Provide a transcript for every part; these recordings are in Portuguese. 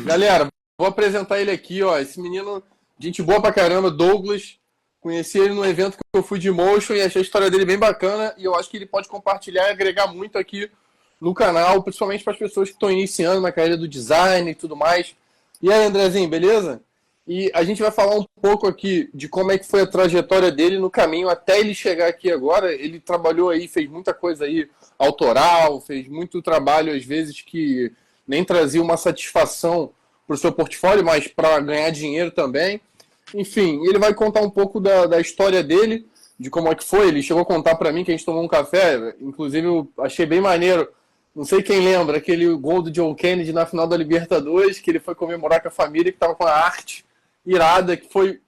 Galera, vou apresentar ele aqui, ó. Esse menino, gente boa pra caramba, Douglas. Conheci ele num evento que eu fui de Motion e achei a história dele bem bacana. E eu acho que ele pode compartilhar e agregar muito aqui no canal, principalmente para as pessoas que estão iniciando na carreira do design e tudo mais. E aí, Andrezinho, beleza? E a gente vai falar um pouco aqui de como é que foi a trajetória dele no caminho até ele chegar aqui agora. Ele trabalhou aí, fez muita coisa aí autoral, fez muito trabalho, às vezes, que nem trazia uma satisfação para o seu portfólio, mas para ganhar dinheiro também. Enfim, ele vai contar um pouco da história dele, de como é que foi. Ele chegou a contar para mim que a gente tomou um café, inclusive eu achei bem maneiro. Não sei quem lembra, aquele gol do John Kennedy na final da Libertadores, que ele foi comemorar com a família, que estava com a arte irada, que foi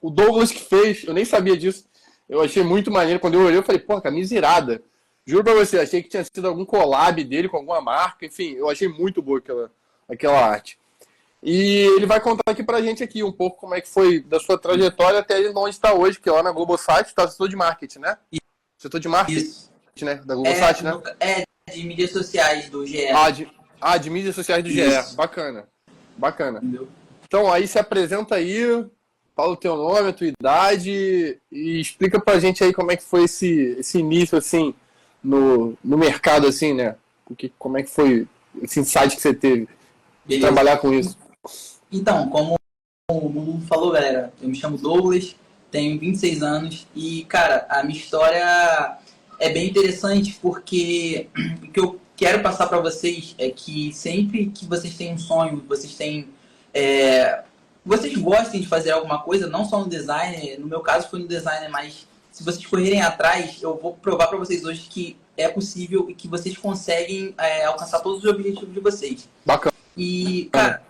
o Douglas que fez. Eu nem sabia disso. Eu achei muito maneiro. Quando eu olhei, eu falei, pô, camisa irada. Juro pra você, achei que tinha sido algum collab dele com alguma marca. Enfim, eu achei muito boa aquela arte. E ele vai contar aqui pra gente aqui um pouco como é que foi da sua trajetória até onde está hoje, que é lá na Globosat, tá no setor de marketing, né? Setor de marketing, Isso. né? Da Globosat, né? De mídias sociais do GE. De mídias sociais do GE. Isso. Bacana. Bacana. Entendeu? Então, aí se apresenta aí, fala o teu nome, a tua idade e explica pra gente aí como é que foi esse início, assim, no mercado, assim, né? Como é que foi esse insight que você teve de Beleza. trabalhar com isso? Então, como o Lulu falou, galera, eu me chamo Douglas, tenho 26 anos e, cara, a minha história é bem interessante porque o que eu quero passar para vocês é que sempre que vocês têm um sonho, vocês gostem de fazer alguma coisa, não só no design, no meu caso foi no design, mas se vocês correrem atrás, eu vou provar para vocês hoje que é possível e que vocês conseguem alcançar todos os objetivos de vocês. Bacana. E, cara,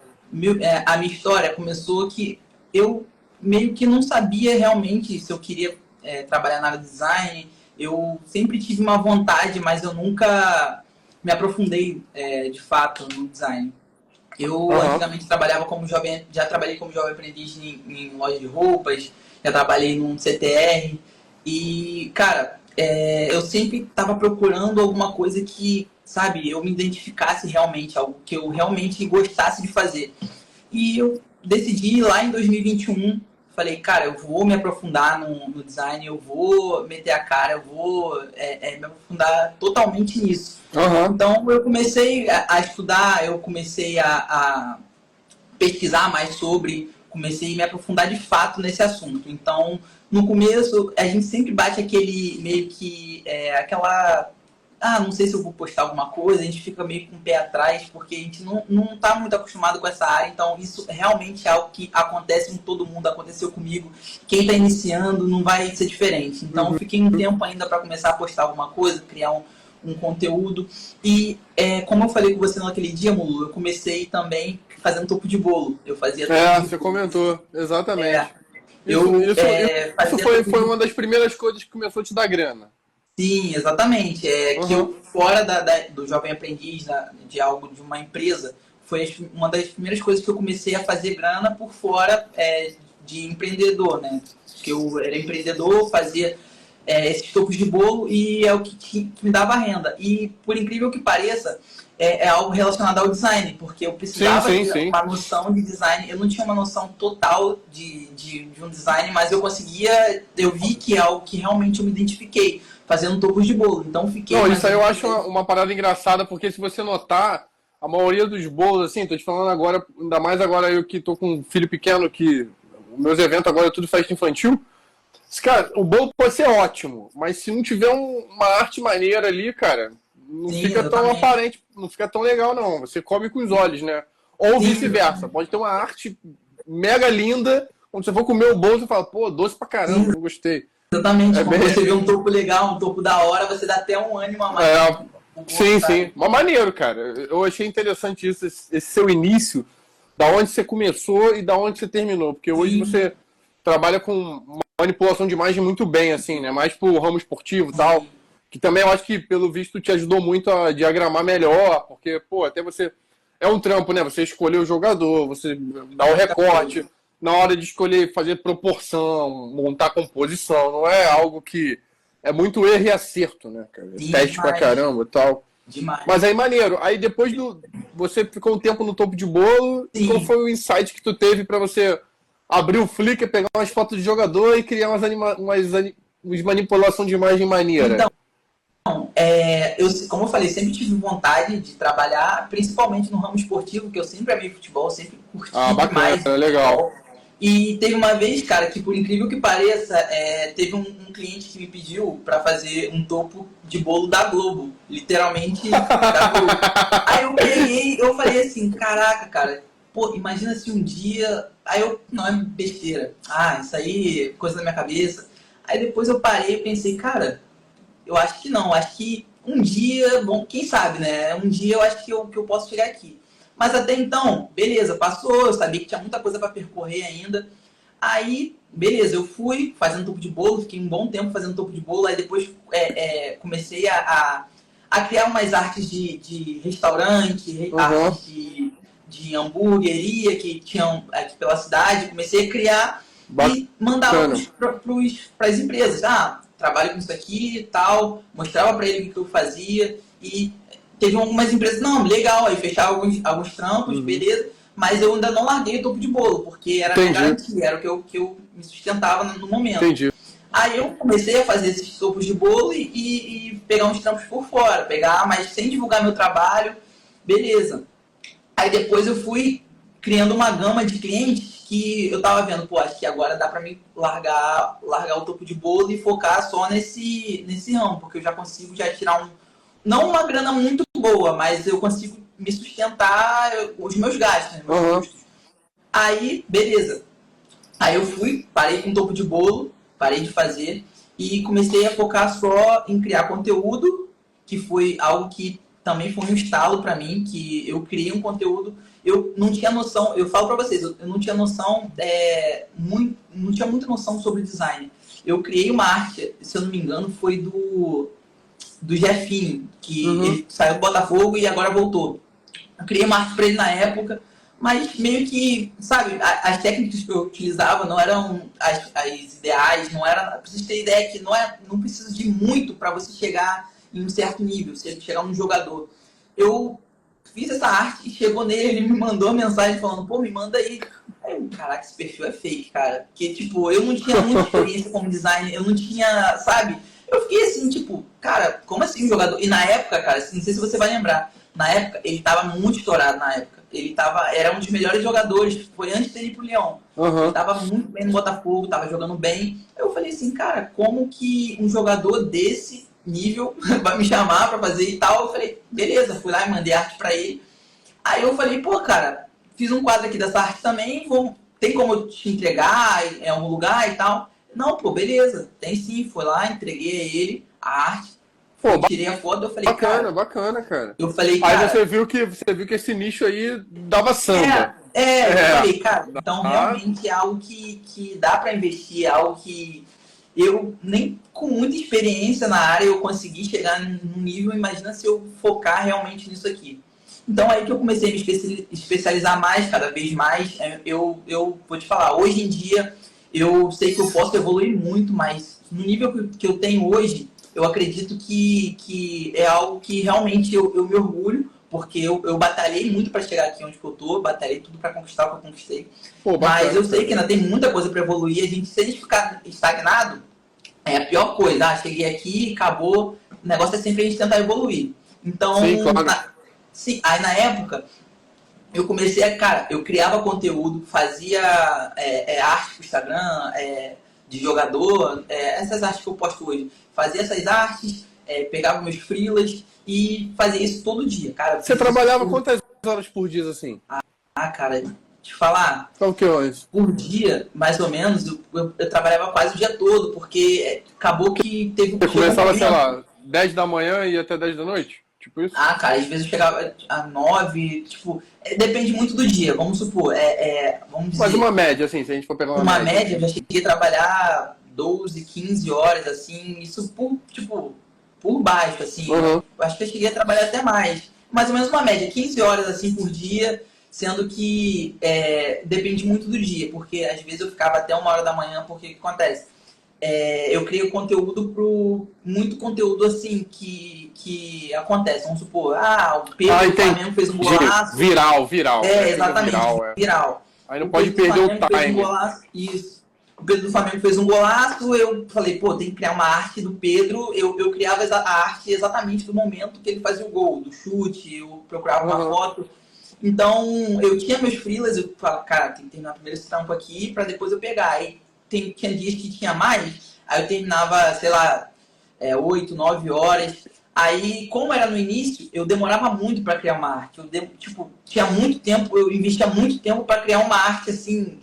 a minha história começou que eu meio que não sabia realmente se eu queria trabalhar na área de design. Eu sempre tive uma vontade, mas eu nunca me aprofundei de fato no design. Eu antigamente trabalhava como jovem, já trabalhei como jovem aprendiz em loja de roupas, já trabalhei num CTR e, cara, eu sempre estava procurando alguma coisa que, sabe, eu me identificasse realmente, algo que eu realmente gostasse de fazer. E eu decidi lá em 2021, falei, cara, eu vou me aprofundar no design, eu vou meter a cara, eu vou me aprofundar totalmente nisso. Então eu comecei a estudar, eu comecei a pesquisar mais sobre, comecei a me aprofundar de fato nesse assunto. Então, no começo, a gente sempre bate aquele meio que não sei se eu vou postar alguma coisa, a gente fica meio com o pé atrás, porque a gente não tá muito acostumado com essa área, então isso realmente é algo que acontece com todo mundo, aconteceu comigo. Quem está iniciando não vai ser diferente. Então eu fiquei um tempo ainda para começar a postar alguma coisa, criar um conteúdo. E como eu falei com você naquele dia, Mulu, eu comecei também fazendo topo de bolo. Eu fazia Você comentou, exatamente. Isso foi uma das primeiras coisas que começou a te dar grana. Sim, exatamente. Que eu, fora do jovem aprendiz, de uma empresa, foi uma das primeiras coisas que eu comecei a fazer grana por fora de empreendedor, né? Que eu era empreendedor, fazia esses topos de bolo e é o que me dava renda. E, por incrível que pareça, é algo relacionado ao design, porque eu precisava ter uma noção de design. Eu não tinha uma noção total de um design, mas eu vi que é algo que realmente eu me identifiquei, fazendo topos de bolo. Então fiquei... Não, isso aí eu acho uma parada engraçada, porque se você notar, a maioria dos bolos, assim, tô te falando agora, ainda mais agora eu que tô com um filho pequeno, que os meus eventos agora é tudo festa infantil. Cara, o bolo pode ser ótimo, mas se não tiver uma arte maneira ali, cara, não fica tão aparente, não fica tão legal, não. Você come com os olhos, né? Ou vice-versa. Pode ter uma arte mega linda, quando você for comer o bolo, você fala, pô, doce pra caramba, não gostei. Exatamente, quando você vê um topo legal, um topo da hora, você dá até um ânimo a mais. Sim. Mas maneiro, cara. Eu achei interessante isso, esse seu início, da onde você começou e da onde você terminou. Porque hoje você trabalha com manipulação de imagem muito bem, assim, né? Mais pro ramo esportivo e tal. Que também eu acho que, pelo visto, te ajudou muito a diagramar melhor. Porque, pô, até você... É um trampo, né? Você escolher o jogador, você dá o recorte... Na hora de escolher fazer proporção, montar composição, não é algo que... É muito erro e acerto, né, cara? Teste pra caramba e tal. Demais. Mas aí, maneiro. Aí depois você ficou um tempo no topo de bolo. Sim. Qual foi o insight que tu teve para você abrir o Flickr, pegar umas fotos de jogador e criar umas manipulação de imagem maneira? Então, como eu falei, sempre tive vontade de trabalhar, principalmente no ramo esportivo, que eu sempre amei futebol, sempre curti bacana, demais legal. futebol. E teve uma vez, cara, que por incrível que pareça, teve um cliente que me pediu para fazer um topo de bolo da Globo, literalmente da Globo. Aí eu peguei, eu falei assim, caraca, cara, pô, imagina se um dia... não, é besteira. Isso aí é coisa da minha cabeça. Aí depois eu parei e pensei, cara, eu acho que não, acho que um dia, bom, quem sabe, né? Um dia eu acho que eu posso chegar aqui. Mas até então, beleza, passou, eu sabia que tinha muita coisa para percorrer ainda. Aí, beleza, eu fui fazendo topo de bolo, fiquei um bom tempo fazendo topo de bolo, aí depois comecei a criar umas artes de restaurante, artes de hamburgueria que tinham aqui pela cidade, comecei a criar e mandava para as empresas. Trabalho com isso aqui e tal, mostrava para ele o que eu fazia e teve algumas empresas, não, legal, aí fechava alguns trampos, beleza, mas eu ainda não larguei o topo de bolo, porque era a minha garantia, era o que eu me sustentava no momento. Entendi. Aí eu comecei a fazer esses topos de bolo e pegar uns trampos por fora, mas sem divulgar meu trabalho, beleza. Aí depois eu fui criando uma gama de clientes que eu tava vendo, acho que agora dá pra mim largar o topo de bolo e focar só nesse ramo, porque eu já consigo tirar não uma grana muito boa, mas eu consigo me sustentar os meus gastos, né, meus custos. Aí, beleza. Aí eu parei com o topo de bolo, parei de fazer e comecei a focar só em criar conteúdo, que foi algo que também foi um estalo pra mim, que eu criei um conteúdo, eu não tinha noção, eu falo pra vocês, eu não tinha noção, não tinha muita noção sobre design. Eu criei uma arte, se eu não me engano, foi do Jefinho, que ele saiu do Botafogo e agora voltou. Eu criei uma arte pra ele na época, mas meio que, sabe, as técnicas que eu utilizava não eram as ideais, não era, pra vocês terem ideia que não precisa de muito para você chegar em um certo nível, você chegar num jogador. Eu fiz essa arte e chegou nele, ele me mandou uma mensagem falando, pô, me manda aí. Aí eu, caraca, esse perfil é fake, cara. Porque, tipo, eu não tinha muita experiência como designer, eu não tinha, sabe? Eu fiquei assim, tipo, cara, como assim um jogador? E na época, cara, não sei se você vai lembrar, na época, ele tava muito estourado na época. Era um dos melhores jogadores, foi antes dele ir pro Leão. Ele tava muito bem no Botafogo, tava jogando bem. Eu falei assim, cara, como que um jogador desse nível vai me chamar pra fazer e tal? Eu falei, beleza, fui lá e mandei arte pra ele. Aí eu falei, pô, cara, fiz um quadro aqui dessa arte também, tem como eu te entregar em algum lugar e tal? Não, pô, beleza, tem sim, fui lá, entreguei a ele a arte. Pô, tirei a foto, eu falei, bacana, cara. Eu falei, cara... Aí você viu que esse nicho aí dava samba. Eu falei, cara, então realmente é algo que dá pra investir, é algo que eu, nem com muita experiência na área, eu consegui chegar num nível, imagina se eu focar realmente nisso aqui. Então aí que eu comecei a me especializar mais, cada vez mais. Eu vou te falar, hoje em dia, eu sei que eu posso evoluir muito, mas no nível que eu tenho hoje, eu acredito que é algo que realmente eu me orgulho, porque eu batalhei muito para chegar aqui onde eu tô, batalhei tudo para conquistar o que eu conquistei. Pô, bacana, mas eu sei que ainda tem muita coisa para evoluir, a gente, se a gente ficar estagnado, é a pior coisa. Cheguei aqui, acabou, o negócio é sempre a gente tentar evoluir. Então, sim, claro. Aí na época, eu comecei eu criava conteúdo, fazia arte pro Instagram, de jogador, essas artes que eu posto hoje. Fazia essas artes, pegava meus freelas e fazia isso todo dia, cara. Você trabalhava quantas horas por dia, assim? Cara, te falar... Qual que é isso? Por dia, mais ou menos, eu trabalhava quase o dia todo, porque acabou que teve... Você começava, sei lá, 10 da manhã e até 10 da noite? Tipo isso? Cara, às vezes eu chegava a 9, tipo... depende muito do dia, vamos supor, vamos dizer... Mas uma média, assim, se a gente for pegar uma média, eu já cheguei a trabalhar 12, 15 horas, assim, isso por baixo, assim. Eu acho que eu cheguei a trabalhar até mais. Mais ou menos uma média, 15 horas, assim, por dia, sendo que depende muito do dia, porque às vezes eu ficava até 1 hora da manhã, porque o que acontece? eu crio conteúdo muito conteúdo assim que acontece. Vamos supor, o Pedro do Flamengo fez um golaço. Viral. Exatamente, viral. Aí não pode perder o time. Isso. O Pedro do Flamengo fez um golaço, eu falei, tem que criar uma arte do Pedro. Eu criava a arte exatamente do momento que ele fazia o gol, do chute, eu procurava uma foto. Então, eu tinha meus freelas, eu falava, cara, tem que terminar primeiro esse trampo aqui pra depois eu pegar. Aí tinha dias que tinha mais, aí eu terminava, sei lá, 8, 9 horas. Aí, como era no início, eu demorava muito para criar uma arte. Tinha muito tempo, eu investia muito tempo para criar uma arte, assim,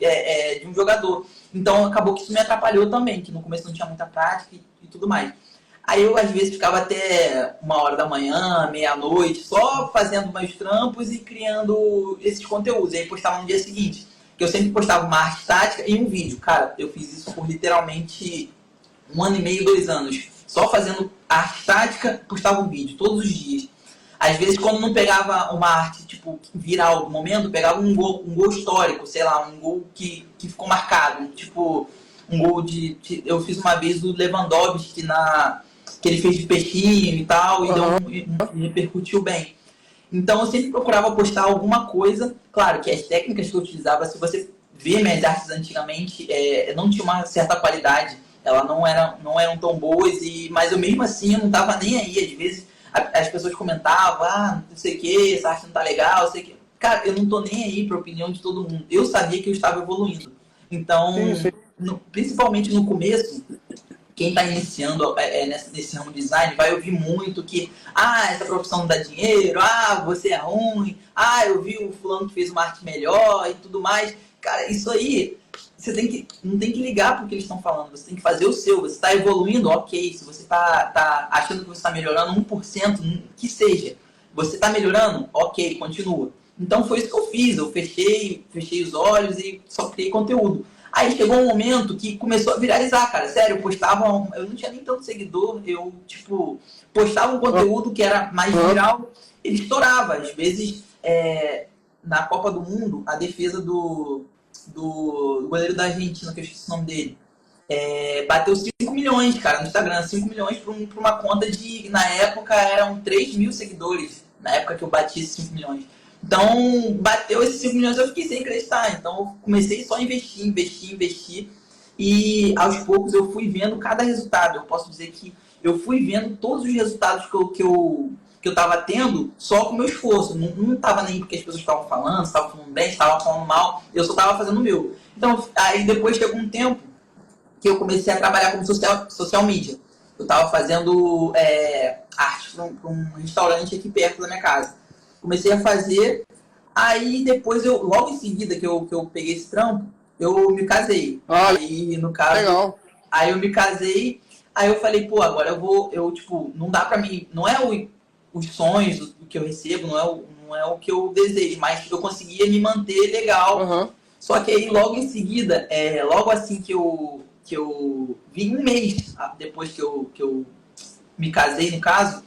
de um jogador. Então, acabou que isso me atrapalhou também, que no começo não tinha muita prática e tudo mais. Aí eu, às vezes, ficava até 1h da manhã, meia-noite, só fazendo meus trampos e criando esses conteúdos. E aí postava no dia seguinte, que eu sempre postava uma arte estática e um vídeo. Cara, eu fiz isso por literalmente 1 ano e meio, 2 anos. Só fazendo arte estática, postava um vídeo todos os dias. Às vezes, quando não pegava uma arte, tipo, viral do momento, pegava um gol histórico, sei lá, um gol que ficou marcado. Tipo, um gol eu fiz uma vez do Lewandowski, que ele fez de peixinho e tal, e repercutiu bem. Então, eu sempre procurava postar alguma coisa. Claro que as técnicas que eu utilizava, se você vê minhas artes antigamente, não tinha uma certa qualidade. Elas não eram tão boas, mas eu mesmo assim eu não tava nem aí. Às vezes as pessoas comentavam, não sei o que, essa arte não tá legal, não sei o que. Cara, eu não tô nem aí pra opinião de todo mundo. Eu sabia que eu estava evoluindo. Então, principalmente no começo, quem está iniciando nesse ramo de design vai ouvir muito que essa profissão não dá dinheiro, você é ruim, eu vi o fulano que fez uma arte melhor e tudo mais. Cara, isso aí, você não tem que ligar para o que eles estão falando, você tem que fazer o seu. Você está evoluindo, ok. Se você tá achando que você está melhorando 1%, que seja, você está melhorando, ok, continua. Então foi isso que eu fiz, eu fechei os olhos e só criei conteúdo. Aí chegou um momento que começou a viralizar, cara. Sério, eu não tinha nem tanto seguidor, eu, postava um conteúdo que era mais viral, ele estourava. Às vezes, na Copa do Mundo, a defesa do goleiro da Argentina, que eu esqueci o nome dele, bateu 5 milhões, cara, no Instagram. 5 milhões pra uma conta na época, eram 3 mil seguidores, na época que eu bati esses 5 milhões. Então, bateu esses 5 milhões, eu fiquei sem acreditar. Então, eu comecei só a investir. E, aos poucos, eu fui vendo cada resultado. Eu posso dizer que eu fui vendo todos os resultados que eu estava tendo só com o meu esforço. Não estava nem porque as pessoas estavam falando, estavam falando bem, estavam falando mal. Eu só estava fazendo o meu. Então, aí depois chegou um tempo que eu comecei a trabalhar como social media. Eu estava fazendo arte para um restaurante aqui perto da minha casa. Comecei a fazer, aí depois logo em seguida que eu peguei esse trampo, eu me casei. Aí, no caso, legal. Aí eu me casei, aí eu falei, agora não dá pra mim, não é os sonhos que eu recebo, não é o que eu desejo, mas eu conseguia me manter legal. Só que aí logo em seguida, logo assim que eu vim um mês depois que eu me casei, no caso,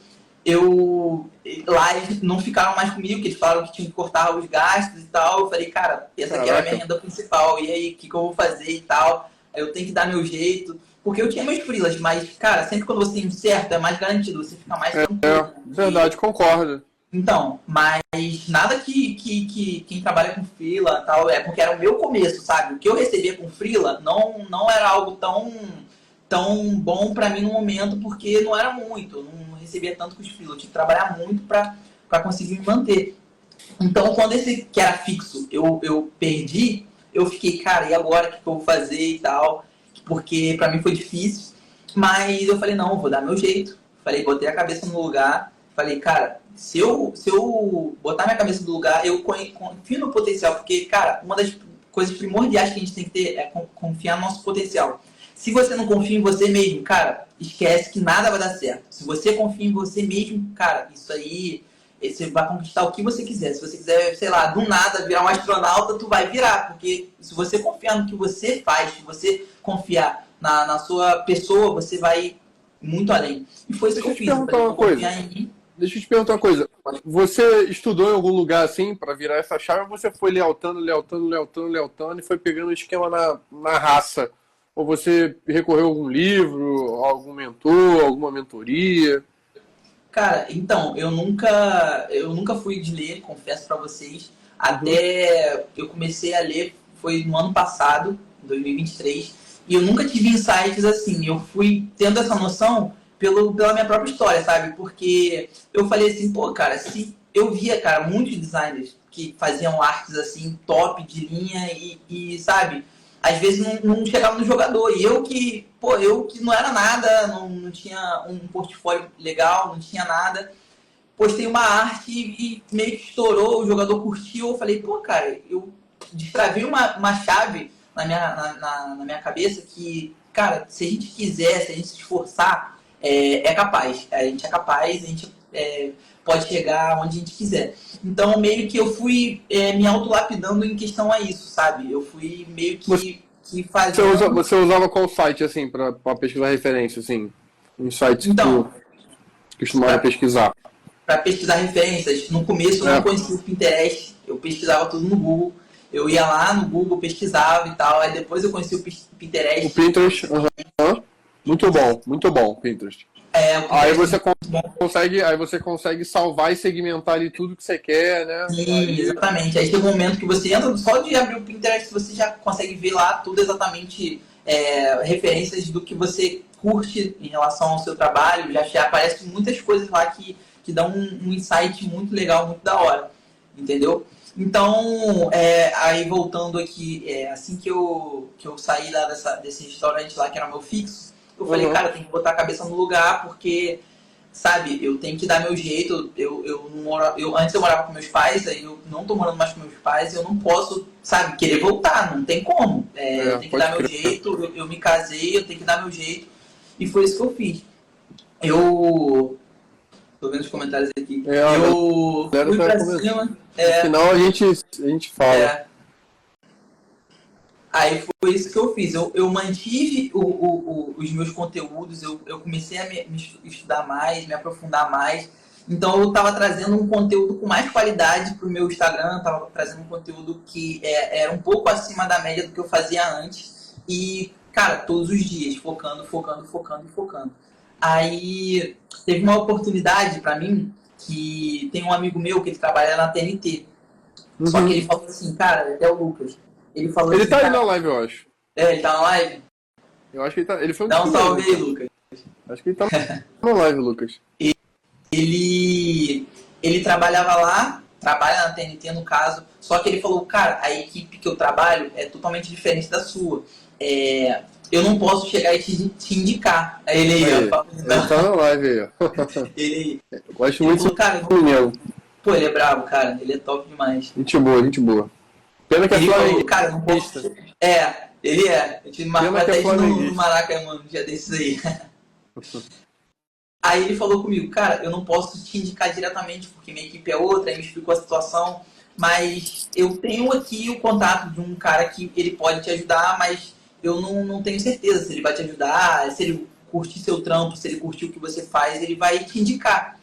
lá eles não ficaram mais comigo, que eles falaram que tinham que cortar os gastos e tal. Eu falei, cara, essa aqui era a minha renda principal, e aí, o que eu vou fazer e tal? Eu tenho que dar meu jeito, porque eu tinha meus freelas, mas, cara, sempre quando você tem um certo, é mais garantido, você fica mais tranquilo. Verdade, concordo. Então, mas nada que quem trabalha com freela tal, porque era o meu começo, sabe? O que eu recebia com freela não era algo tão bom pra mim no momento, porque não era muito, eu não recebia tanto com os freela, eu tinha que trabalhar muito pra conseguir me manter. Então, quando esse que era fixo eu perdi, eu fiquei, cara, e agora o que eu vou fazer e tal? Porque pra mim foi difícil, mas eu falei, não, eu vou dar meu jeito. Falei, botei a cabeça no lugar, falei, cara, se eu botar minha cabeça no lugar, eu confio no potencial, porque, cara, uma das coisas primordiais que a gente tem que ter é confiar no nosso potencial. Se você não confia em você mesmo, cara, esquece que nada vai dar certo. Se você confia em você mesmo, cara, isso aí, você vai conquistar o que você quiser. Se você quiser, sei lá, do nada virar um astronauta, tu vai virar. Porque se você confiar no que você faz, se você confiar na sua pessoa, você vai muito além. E foi isso que eu fiz. Deixa eu te perguntar uma coisa. Você estudou em algum lugar assim para virar essa chave ou você foi lealtando e foi pegando o esquema na raça? Ou você recorreu a algum livro, a algum mentor, alguma mentoria? Cara, então, eu nunca fui de ler, confesso pra vocês. Uhum. Até eu comecei a ler, foi no ano passado, 2023, e eu nunca tive insights assim. Eu fui tendo essa noção pela minha própria história, sabe? Porque eu falei assim, pô, cara, se eu via, cara, muitos designers que faziam artes assim, top de linha sabe? Às vezes não chegava no jogador. E eu que não era nada, não tinha um portfólio legal, não tinha nada. Postei uma arte e meio que estourou, o jogador curtiu. Eu falei, pô, cara, eu destravei uma chave na minha cabeça que, cara, se a gente quiser, se a gente se esforçar, é capaz. A gente é capaz, a gente pode chegar onde a gente quiser. Então, meio que eu fui me autolapidando em questão a isso, sabe? Eu fui meio que fazendo... Você usava qual site, assim, para pesquisar referência, assim? Um site que tu Então, costumava pesquisar? para pesquisar referências, no começo eu não É, conhecia o Pinterest, eu pesquisava tudo no Google. Eu ia lá no Google, pesquisava e tal, aí depois eu conheci o o Pinterest. Pinterest, aham. Muito bom, Pinterest. O Aí Pinterest é você muito bom. consegue salvar e segmentar ali tudo que você quer, né? Sim, Aí, exatamente. Aí chega um momento que você entra, só de abrir o Pinterest você já consegue ver lá tudo exatamente, referências do que você curte em relação ao seu trabalho. Já aparecem muitas coisas lá que dão um insight muito legal, muito da hora. Entendeu? Então, aí voltando aqui, assim que eu saí lá desse restaurante lá que era o meu fixo, eu falei, uhum. cara, tem que botar a cabeça no lugar, porque sabe, eu tenho que dar meu jeito. Eu não moro, antes eu morava com meus pais, aí eu não tô morando mais com meus pais, eu não posso, sabe, querer voltar, não tem como. Eu tenho que Pode dar meu crer. jeito, eu me casei, eu tenho que dar meu jeito. E foi isso que eu fiz. Eu tô vendo os comentários aqui. A Eu galera fui tá pra começando. cima. No final a gente fala. É, Aí foi isso que eu fiz. Eu mantive os meus conteúdos, eu comecei a me estudar mais, me aprofundar mais. Então eu estava trazendo um conteúdo com mais qualidade para o meu Instagram, estava trazendo um conteúdo que era um pouco acima da média do que eu fazia antes. E, cara, todos os dias, focando, focando, focando, focando. Aí teve uma oportunidade para mim que tem um amigo meu que ele trabalha na TNT. Só que Uhum. ele falou assim, cara, até o Lucas. Ele falou Ele assim, tá aí na cara, live, eu acho. ele tá na live? Eu acho que ele tá. Ele foi um dos Dá um primeiros salve aí, aqui. Lucas. Acho que ele tá na live, Lucas. Ele trabalhava lá, trabalha na TNT no caso, só que ele falou, cara, a equipe que eu trabalho é totalmente diferente da sua. Eu não posso chegar e te indicar. Aí ele Aí, ó, ele tá na live aí, ó. ele, Eu gosto ele muito falou, cara, desse menino. pô, ele é bravo, cara, ele é top demais. Gente boa, gente boa. Pena que é Ele falou, cara, eu não flamenguista. posso. Ele é. Eu tive marcou Pena que é até de ir no flamenguista. Maracanã um dia desses aí. Aí ele falou comigo, cara, eu não posso te indicar diretamente porque minha equipe é outra, aí me explicou a situação, mas eu tenho aqui o contato de um cara que ele pode te ajudar, mas eu não tenho certeza se ele vai te ajudar, se ele curtir seu trampo, se ele curtir o que você faz, ele vai te indicar.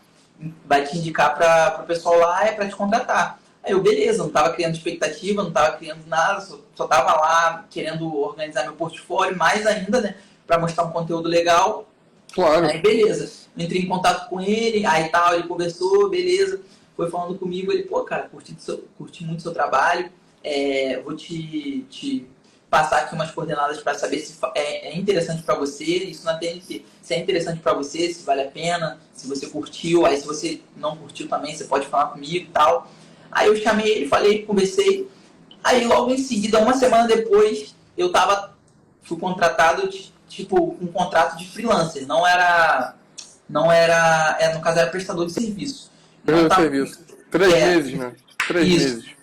Vai te indicar para o pessoal lá, para te contratar. Aí eu, beleza, não estava criando expectativa, não estava criando nada, só estava lá querendo organizar meu portfólio, mais ainda, né, para mostrar um conteúdo legal. Claro. Aí beleza, entrei em contato com ele, aí tal, ele conversou, beleza, foi falando comigo, ele, pô, cara, curti muito seu trabalho, vou te passar aqui umas coordenadas para saber se é interessante para você, isso na TNT, se é interessante para você, se vale a pena, se você curtiu, aí se você não curtiu também, você pode falar comigo e tal. Aí eu chamei ele, falei, conversei, aí logo em seguida, uma semana depois, fui contratado, tipo, um contrato de freelancer, no caso era prestador de serviço. Não Pelo tava, serviço. 3 meses, né? 3 meses. isso.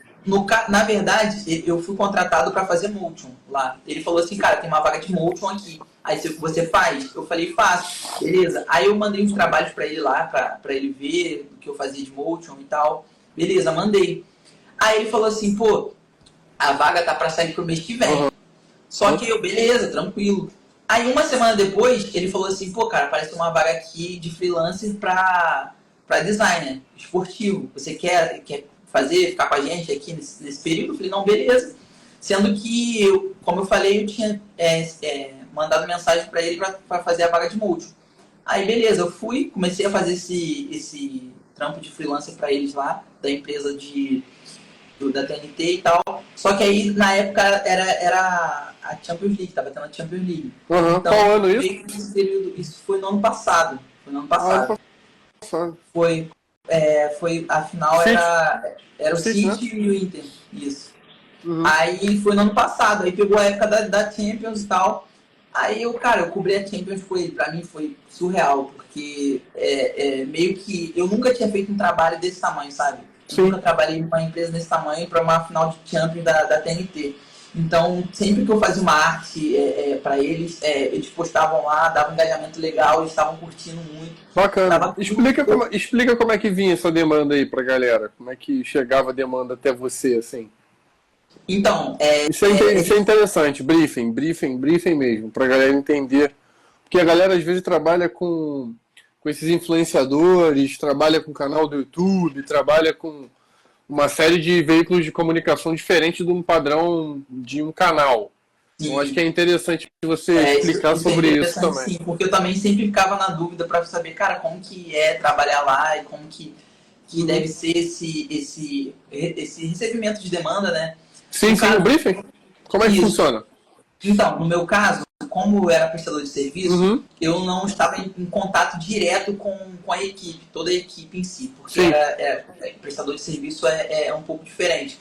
Na verdade, eu fui contratado para fazer motion lá. Ele falou assim, cara, tem uma vaga de motion aqui. Aí você faz? Eu falei, faço. Beleza. Aí eu mandei uns trabalhos para ele lá, para ele ver o que eu fazia de motion e tal. Beleza, mandei. Aí ele falou assim, pô, a vaga tá para sair pro mês que vem. Uhum. Só que eu, beleza, tranquilo. Aí uma semana depois, ele falou assim, pô, cara, apareceu uma vaga aqui de freelancer para designer esportivo. Você quer fazer, ficar com a gente aqui nesse período? Eu falei, não, beleza. Sendo que, como eu falei, eu tinha mandado mensagem para ele para fazer a vaga de multi. Aí, beleza, eu fui, comecei a fazer esse trampo de freelancer para eles lá, da empresa da TNT e tal. Só que aí, na época, era a Champions League, tava tendo a Champions League. Uhum. Então, Qual ano isso? Isso foi no ano passado. Ano passado. Foi, a final era o City, City, né? E o Inter, isso. Uhum. Aí foi no ano passado, aí pegou a época da Champions e tal. Aí eu cobri a Champions com ele. Pra mim foi surreal, porque meio que eu nunca tinha feito um trabalho desse tamanho, sabe? Eu nunca trabalhei numa empresa desse tamanho para uma final de Champions da TNT. Então, sempre que eu fazia uma arte para eles, eles postavam lá, dava um engajamento legal, eles estavam curtindo muito. Bacana. Explica como é que vinha essa demanda aí pra galera. Como é que chegava a demanda até você, assim? Então, isso é interessante. Briefing mesmo, pra galera entender. Porque a galera às vezes trabalha com esses influenciadores, trabalha com canal do YouTube, trabalha com uma série de veículos de comunicação diferente de um padrão de um canal. Sim. Então acho que é interessante você explicar sobre isso também. Sim, porque eu também sempre ficava na dúvida para saber, cara, como que é trabalhar lá e como que deve ser esse recebimento de demanda, né? Sim, o briefing? Como é que funciona? Então, no meu caso, como eu era prestador de serviço, eu não estava em contato direto com a equipe, toda a equipe em si, porque prestador de serviço é um pouco diferente.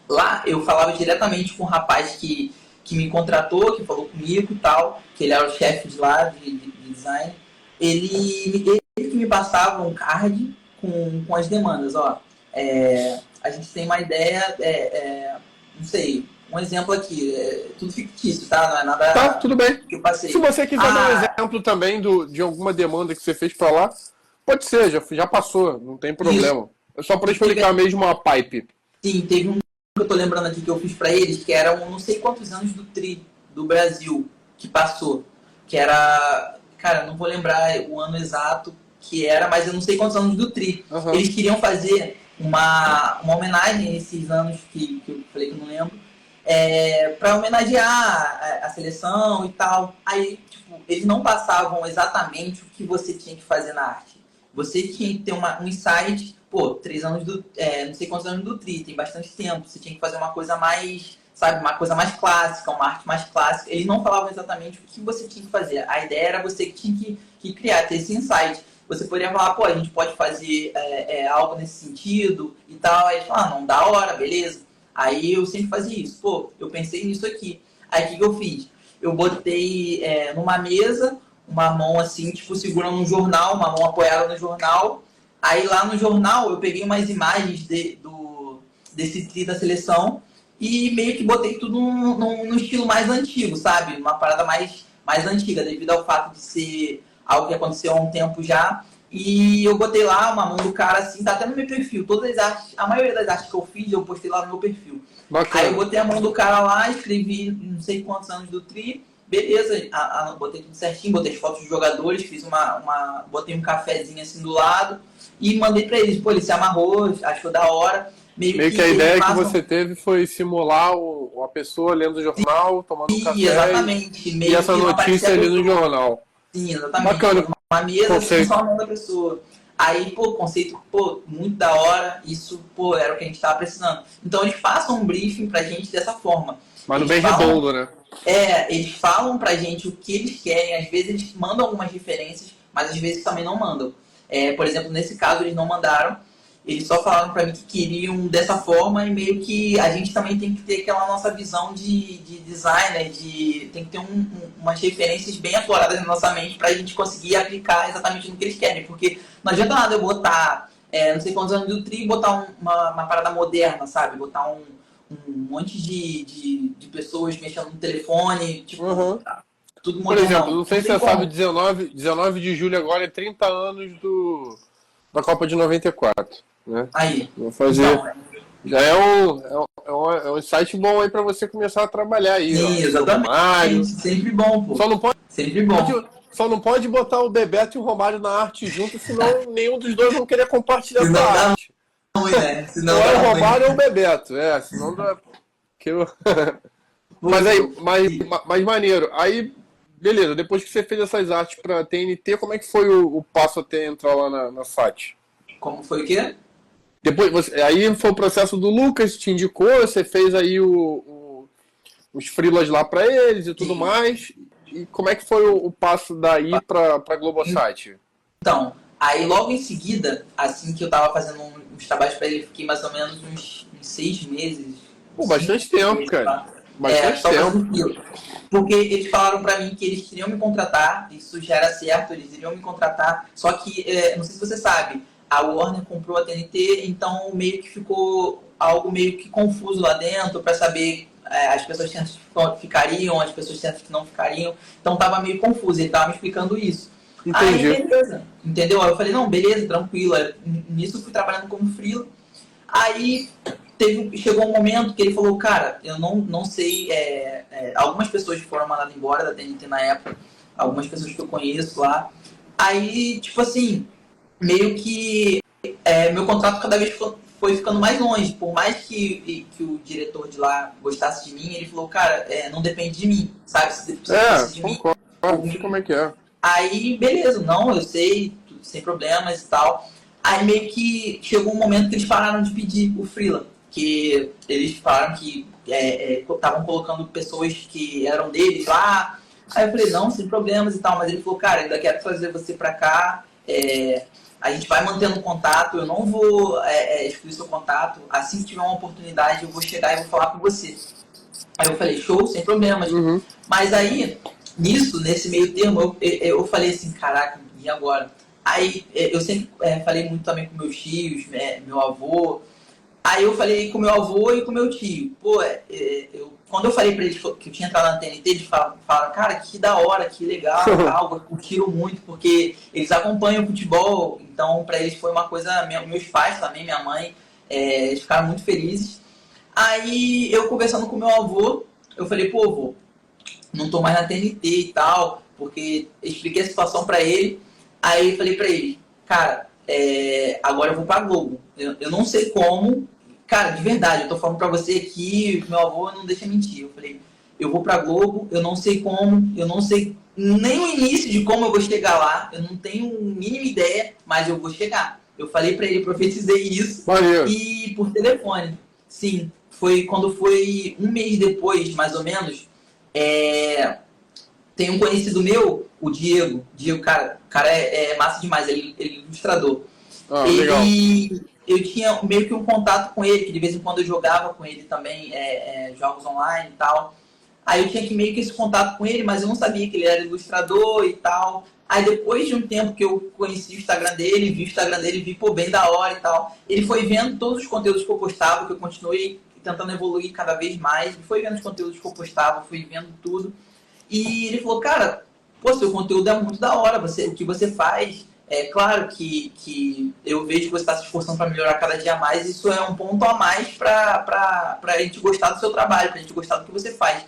Lá eu falava diretamente com o rapaz que me contratou, que falou comigo e tal, que ele era o chefe de lá, de design. Ele que me passava um card com as demandas. Ó, a gente tem uma ideia, não sei, um exemplo aqui, tudo fictício, tá? Não é nada. Tá, tudo bem. Que eu passei. Se você quiser dar um exemplo também de alguma demanda que você fez pra lá, pode ser, já passou, não tem problema. Isso. É só para explicar mesmo a pipe. Sim, teve um que eu tô lembrando aqui que eu fiz pra eles, que era não sei quantos anos do Tri do Brasil que passou. Que era, cara, não vou lembrar o ano exato que era, mas eu não sei quantos anos do Tri. Uhum. Eles queriam fazer uma homenagem a esses anos que eu falei que eu não lembro, para homenagear a seleção e tal. Aí, tipo, eles não passavam exatamente o que você tinha que fazer na arte. Você tinha que ter um insight, 3 anos não sei quantos anos do Tri, tem bastante tempo. Você tinha que fazer uma coisa mais, sabe, uma coisa mais clássica, uma arte mais clássica. Eles não falavam exatamente o que você tinha que fazer. A ideia era você que tinha que criar, ter esse insight. Você poderia falar, a gente pode fazer algo nesse sentido e tal. Aí eles falavam, não, da hora, beleza. Aí eu sempre fazia isso. Eu pensei nisso aqui. Aí o que eu fiz? Eu botei numa mesa, uma mão assim, tipo, segurando um jornal, uma mão apoiada no jornal. Aí lá no jornal eu peguei umas imagens desse tri da seleção e meio que botei tudo num estilo mais antigo, sabe? Uma parada mais antiga, devido ao fato de ser algo que aconteceu há um tempo já. E eu botei lá uma mão do cara assim, tá até no meu perfil. Todas as artes, a maioria das artes que eu fiz, eu postei lá no meu perfil. Bacana. Aí eu botei a mão do cara lá, escrevi não sei quantos anos do tri. Beleza, botei tudo certinho, botei as fotos dos jogadores, fiz botei um cafezinho assim do lado e mandei pra eles. Ele se amarrou, achou da hora. Meio que a ideia que você teve foi simular a pessoa lendo o jornal, tomando um café. Exatamente. E essa notícia ali no jornal. Sim, exatamente. Bacana. Uma mesa assim, só a mão da pessoa. Aí, conceito, muito da hora. Isso, era o que a gente tava precisando. Então, eles passam um briefing pra gente dessa forma. Mas no bem redondo, né? Eles falam pra gente o que eles querem. Às vezes eles mandam algumas referências, mas às vezes também não mandam. Por exemplo, nesse caso eles não mandaram. Eles só falaram pra mim que queriam dessa forma e meio que a gente também tem que ter aquela nossa visão de designer, tem que ter umas referências bem afloradas na nossa mente pra gente conseguir aplicar exatamente no que eles querem. Porque não adianta nada eu botar, não sei quantos anos do tri e botar uma parada moderna, sabe? Botar um monte de pessoas mexendo no telefone, tipo, tudo moderno. Por exemplo, não sei se você sabe, 19 de julho agora é 30 anos da Copa de 94. Né? Aí. Vou fazer. Então, já é um site bom aí pra você começar a trabalhar aí. Sim, exatamente. Sempre bom, pô. Sempre bom. Só não pode botar o Bebeto e o Romário na arte junto, senão nenhum dos dois vão querer compartilhar a arte. Não, né? Senão é o Romário ou o Bebeto. Senão Mas aí, mais maneiro. Aí, beleza, depois que você fez essas artes pra TNT, como é que foi o passo até entrar lá na FAT? Como foi o quê? Depois, aí foi o processo do Lucas, te indicou, você fez aí os freelas lá pra eles e tudo Sim. mais. E como é que foi o passo daí pra Globosat? Então, aí logo em seguida, assim que eu tava fazendo uns trabalhos pra ele, fiquei mais ou menos uns 6 meses. Pô, bastante tempo, cara. Bastante Só tempo. fazendo freela. Porque eles falaram pra mim que eles queriam me contratar, isso já era certo, eles iriam me contratar, só que, não sei se você sabe, a Warner comprou a TNT, então meio que ficou algo meio que confuso lá dentro pra saber as pessoas certas que ficariam, as pessoas certas que não ficariam, então tava meio confuso, ele tava me explicando isso. Entendi. Aí, beleza, entendeu? Aí eu falei, não, beleza, tranquilo, nisso eu fui trabalhando como freela, aí chegou um momento que ele falou, cara, eu não sei, algumas pessoas foram mandadas embora da TNT na época, algumas pessoas que eu conheço lá, aí, tipo assim, meio que meu contrato cada vez foi ficando mais longe, por mais que o diretor de lá gostasse de mim, ele falou, cara, não depende de mim, sabe, se dependesse de mim, Concordo, sei como é que é. aí, beleza, não, eu sei, sem problemas e tal. Aí meio que chegou um momento que eles pararam de pedir o freela, que eles falaram que estavam colocando pessoas que eram deles lá. Aí eu falei, não, sem problemas e tal, mas ele falou, cara, ainda quero trazer você pra cá, a gente vai mantendo contato, eu não vou excluir seu contato, assim que tiver uma oportunidade eu vou chegar e vou falar com você. Aí eu falei, show, sem problemas. Uhum. Mas aí, nesse meio termo, eu falei assim, caraca, e agora? Aí eu sempre falei muito também com meus tios, meu avô. Aí eu falei com meu avô e com meu tio. Pô, quando eu falei pra eles que eu tinha entrado na TNT, eles falaram, cara, que da hora, que legal, tal, curtiram muito, porque eles acompanham o futebol, então pra eles foi uma coisa, meus pais também, minha mãe, eles ficaram muito felizes. Aí eu conversando com meu avô, eu falei, pô, avô, não tô mais na TNT e tal, porque eu expliquei a situação pra ele. Aí eu falei pra ele, cara, agora eu vou pra Globo. Eu não sei como, cara, de verdade, eu tô falando pra você aqui, meu avô não deixa mentir. Eu falei, eu vou pra Globo, eu não sei como, eu não sei nem o início de como eu vou chegar lá, eu não tenho a mínima ideia, mas eu vou chegar. Eu falei pra ele, profetizei isso, Valeu. e por telefone. Sim, foi quando foi um mês depois, mais ou menos, tem um conhecido meu, o Diego. Diego, cara, o cara é massa demais, ele é ilustrador. Legal. Eu tinha meio que um contato com ele, que de vez em quando eu jogava com ele também, jogos online e tal. Aí eu tinha que meio que esse contato com ele, mas eu não sabia que ele era ilustrador e tal. Aí depois de um tempo que eu conheci o Instagram dele, vi o Instagram dele, vi, pô, bem da hora e tal. Ele foi vendo todos os conteúdos que eu postava, que eu continuei tentando evoluir cada vez mais. Ele foi vendo os conteúdos que eu postava, fui vendo tudo. E ele falou, cara, pô, seu conteúdo é muito da hora, o que você faz. É claro que eu vejo que você está se esforçando para melhorar cada dia mais, isso é um ponto a mais para a gente gostar do seu trabalho, para a gente gostar do que você faz.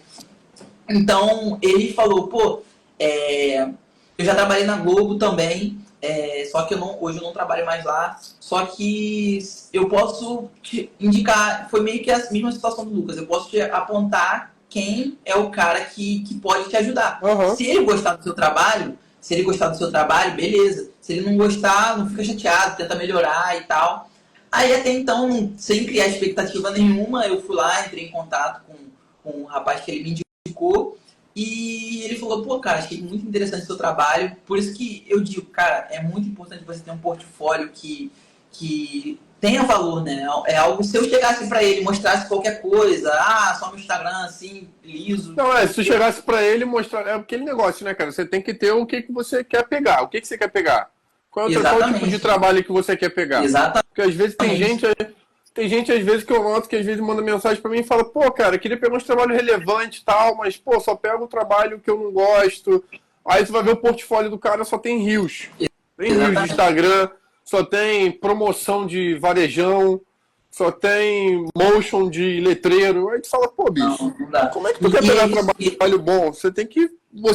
Então, ele falou, pô, eu já trabalhei na Globo também, só que hoje eu não trabalho mais lá, só que eu posso te indicar, foi meio que a mesma situação do Lucas, eu posso te apontar quem é o cara que pode te ajudar. Uhum. Se ele gostar do seu trabalho, beleza. Se ele não gostar, não fica chateado, tenta melhorar e tal. Aí até então, sem criar expectativa nenhuma, eu fui lá, entrei em contato com um rapaz que ele me indicou e ele falou, pô, cara, achei muito interessante o seu trabalho. Por isso que eu digo, cara, é muito importante você ter um portfólio que tenha valor, né? É algo, se eu chegasse pra ele, mostrasse qualquer coisa, só no Instagram, assim, liso. Não, se tu chegasse pra ele e mostrar, é aquele negócio, né, cara? Você tem que ter o que você quer pegar. O que você quer pegar? Qual é o tipo de trabalho que você quer pegar? Exatamente. Porque às vezes tem gente às vezes que eu noto que às vezes manda mensagem pra mim e fala, pô, cara, queria pegar uns trabalhos relevantes e tal, mas, pô, só pego o trabalho que eu não gosto. Aí você vai ver o portfólio do cara, só tem rios. Tem rios de Instagram, só tem promoção de varejão, só tem motion de letreiro. Aí tu fala, pô, bicho, não dá. como é que tu quer pegar trabalho bom? Você tem que...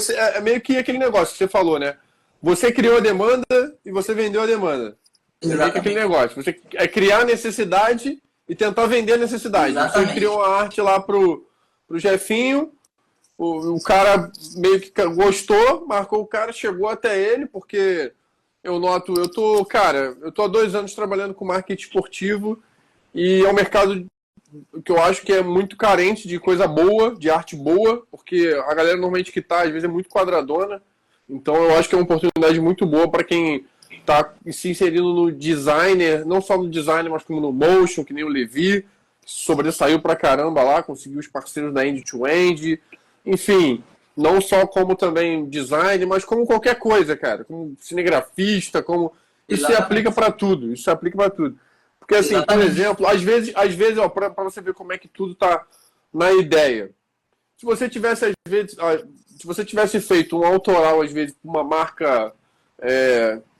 é meio que aquele negócio que você falou, né? Você criou a demanda e você vendeu a demanda. É meio que aquele negócio. Você criar a necessidade e tentar vender a necessidade. Exatamente. Você criou uma arte lá pro Jefinho, o cara meio que gostou, marcou o cara, chegou até ele, porque eu noto, eu tô há 2 anos trabalhando com marketing esportivo e é um mercado que eu acho que é muito carente de coisa boa, de arte boa, porque a galera normalmente que tá, às vezes, é muito quadradona. Então eu acho que é uma oportunidade muito boa para quem tá se inserindo no designer, não só no designer, mas como no motion, que nem o Levi, que sobressaiu pra caramba lá, conseguiu os parceiros da end-to-end, enfim, não só como também design, mas como qualquer coisa, cara, como cinegrafista, como... Isso se aplica para tudo, isso se aplica para tudo. Porque, assim, Exatamente. por exemplo, às vezes ó, para você ver como é que tudo tá na ideia. Se você tivesse, às vezes, se você tivesse feito um autoral, às vezes, com uma marca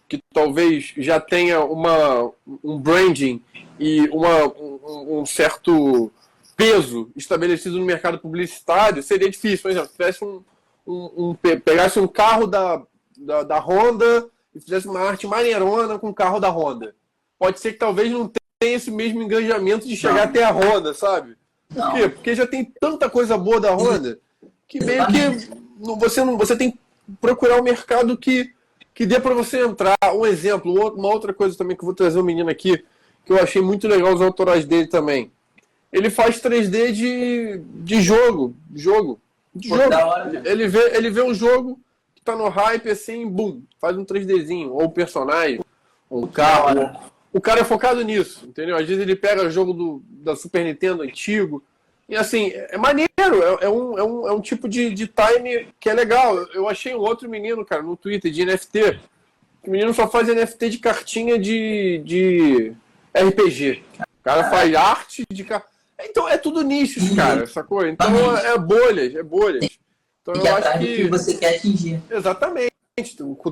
que talvez já tenha um branding e um certo peso estabelecido no mercado publicitário, seria difícil. Por exemplo, se tivesse pegasse um carro da Honda e fizesse uma arte maneirona com o carro da Honda. Pode ser que talvez não tenha esse mesmo engajamento de chegar até a Honda, sabe? Por quê? Porque já tem tanta coisa boa da Honda que meio que você tem que procurar um mercado que dê para você entrar. Um exemplo, uma outra coisa também que eu vou trazer um menino aqui, que eu achei muito legal os autorais dele também. Ele faz 3D de jogo. Da hora, Ele vê um jogo que tá no hype assim, bum, faz um 3Dzinho, ou um personagem, ou um carro. O cara é focado nisso, entendeu? Às vezes ele pega jogo da Super Nintendo antigo. E assim, é maneiro, é um tipo de time que é legal. Eu achei um outro menino, cara, no Twitter, de NFT. O menino só faz NFT de cartinha de RPG. O cara faz arte de cartinha. Então é tudo nichos, cara, sacou? Então é bolhas. Então eu acho que você quer atingir. Exatamente,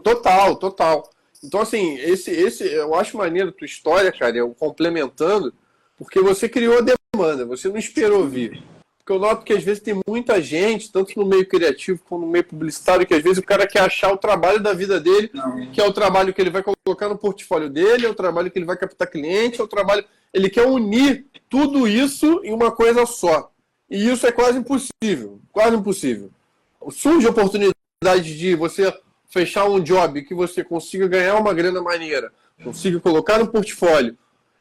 total. Então, assim, eu acho maneiro a tua história, cara, eu complementando, porque você criou a demanda, você não esperou vir. Porque eu noto que às vezes tem muita gente, tanto no meio criativo como no meio publicitário, que às vezes o cara quer achar o trabalho da vida dele, que é o trabalho que ele vai colocar no portfólio dele, é o trabalho que ele vai captar cliente, é o trabalho... Ele quer unir tudo isso em uma coisa só. E isso é quase impossível. Surge a oportunidade de você fechar um job que você consiga ganhar uma grana maneira, consiga colocar no portfólio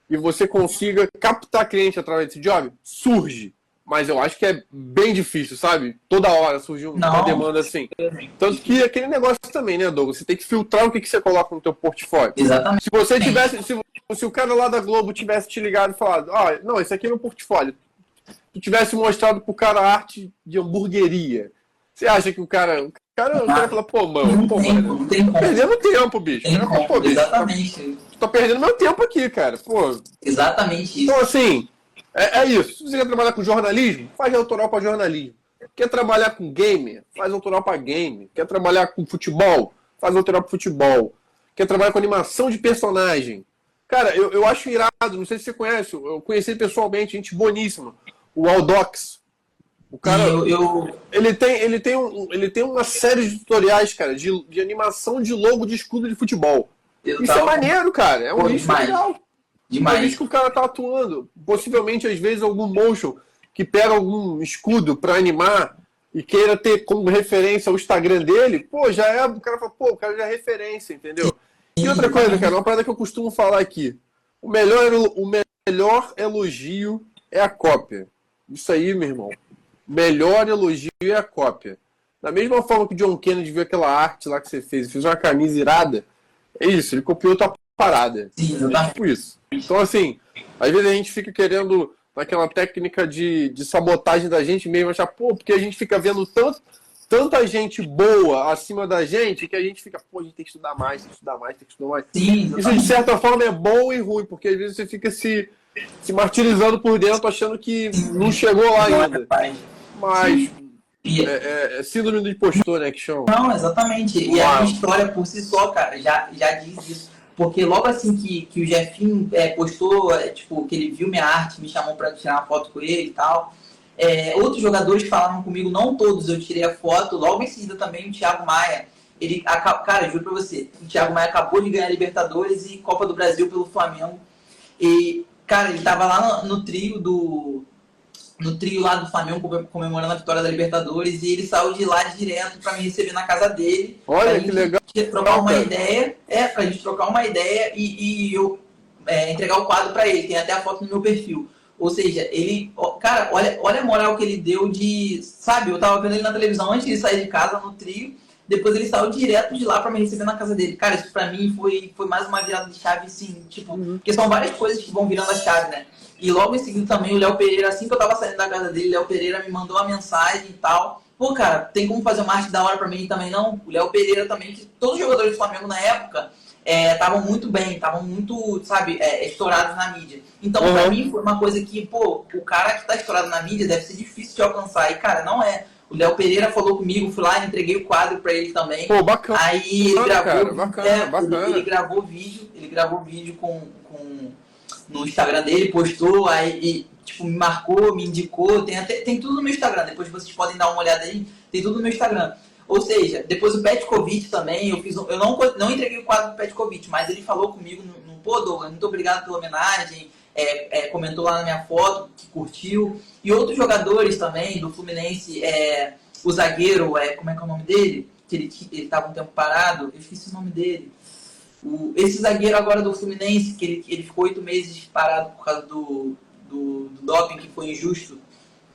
e você consiga captar cliente através desse job, surge. Mas eu acho que é bem difícil, sabe? Toda hora surge uma demanda assim. Tanto que aquele negócio também, né, Douglas? Você tem que filtrar o que você coloca no teu portfólio. Exatamente. Se você tivesse, se o cara lá da Globo tivesse te ligado e falado, não, esse aqui é meu portfólio, tu tivesse mostrado pro cara arte de hamburgueria, você acha que o cara fala, pô, mano, não tem como. Tô perdendo tempo, bicho. Exatamente. Tô perdendo meu tempo aqui, cara. Pô. Exatamente isso. Então, assim, é isso. Se você quer trabalhar com jornalismo, faz autoral para jornalismo. Quer trabalhar com game, faz autoral para game. Quer trabalhar com futebol, faz autoral para futebol. Quer trabalhar com animação de personagem. Cara, eu acho irado, não sei se você conhece, eu conheci pessoalmente, gente boníssima. O Aldox. O cara, ele tem uma série de tutoriais, cara, de animação de logo de escudo de futebol. Isso é maneiro, cara. É um nicho legal. Demais. É um nicho que o cara tá atuando. Possivelmente, às vezes, algum motion que pega algum escudo pra animar e queira ter como referência o Instagram dele, pô, já é. O cara fala, pô, o cara já é referência, entendeu? E outra coisa, cara, uma parada que eu costumo falar aqui. O melhor elogio é a cópia. Isso aí, meu irmão. Melhor elogio é a cópia. Da mesma forma que o John Kennedy viu aquela arte lá que você fez uma camisa irada, é isso, ele copiou tua parada. Sim, é tipo isso. Então, assim, às vezes a gente fica querendo, naquela técnica de sabotagem da gente mesmo, achar, pô, porque a gente fica vendo tanta gente boa acima da gente que a gente fica, pô, a gente tem que estudar mais, tem que estudar mais. Sim, isso, de certa forma, é bom e ruim, porque às vezes você fica se martirizando por dentro, achando que não chegou lá ainda. Mas é síndrome do impostor, né, que chama? Não, exatamente. E a minha história por si só, cara, já diz isso. Porque logo assim que o Jefinho postou, tipo, que ele viu minha arte, me chamou pra tirar uma foto com ele e tal, outros jogadores falaram comigo, não todos, eu tirei a foto. Logo em seguida também o Thiago Maia. Cara, juro pra você, o Thiago Maia acabou de ganhar Libertadores e Copa do Brasil pelo Flamengo. E, Cara, ele tava lá no trio no trio lá do Flamengo comemorando a vitória da Libertadores e ele saiu de lá direto para me receber na casa dele. Olha que legal. Trocar uma cara. ideia, pra gente trocar uma ideia e eu entregar o quadro para ele. Tem até a foto no meu perfil. Ou seja, ele, cara, olha a moral que ele deu de, sabe, eu tava vendo ele na televisão antes de sair de casa no trio, depois ele saiu direto de lá para me receber na casa dele. Cara, isso pra mim foi mais uma virada de chave, assim, tipo, porque são várias coisas que vão virando a chave, né? E logo em seguida também o Léo Pereira, assim que eu tava saindo da casa dele, o Léo Pereira me mandou uma mensagem e tal. Pô, cara, tem como fazer uma arte da hora pra mim também? Não. O Léo Pereira também, que todos os jogadores do Flamengo na época estavam muito bem, estavam muito, sabe, estourados na mídia. Então, pra mim, foi uma coisa que, pô, o cara que tá estourado na mídia deve ser difícil de alcançar. E, cara, não é. O Léo Pereira falou comigo, fui lá, entreguei o quadro pra ele também. Pô, bacana. Aí ele gravou, cara, bacana. Ele gravou vídeo no Instagram dele, postou, aí tipo, me marcou, me indicou, tem tudo no meu Instagram, depois vocês podem dar uma olhada aí, tem tudo no meu Instagram. Ou seja, depois o Petkovic também, eu não entreguei o quadro do Petkovic, mas ele falou comigo pô, Douglas, muito obrigado pela homenagem, comentou lá na minha foto, que curtiu. E outros jogadores também do Fluminense, o zagueiro, como é que é o nome dele? Que ele estava um tempo parado, eu esqueci o nome dele. Esse zagueiro agora do Fluminense, que ele ficou 8 meses parado por causa do doping, que foi injusto.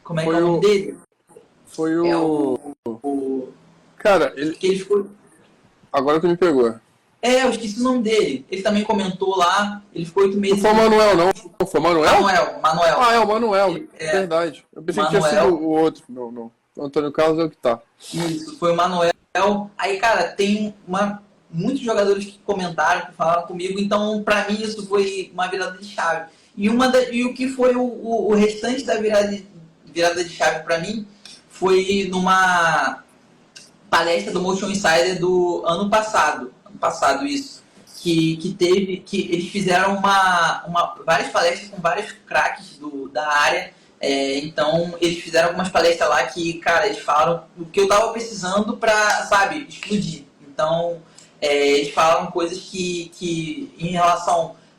Como é que é o nome dele? Foi o... Cara, ele ficou... Agora tu me pegou. Eu esqueci o nome dele. Ele também comentou lá, ele ficou 8 meses... Não foi o Manuel, não? Foi o Manuel? Manuel. Ah, é o Manuel, verdade. Eu pensei que tinha sido o outro. Não. O Antônio Carlos é o que tá. Isso, foi o Manuel. Aí, cara, tem muitos jogadores que comentaram, que falaram comigo, então pra mim isso foi uma virada de chave. E o que foi o restante da virada de chave pra mim foi numa palestra do Motion Insider do ano passado isso, que eles fizeram várias palestras com vários craques da área. Então eles fizeram algumas palestras lá que, cara, eles falaram o que eu tava precisando pra, sabe, explodir. Então eles falaram coisas que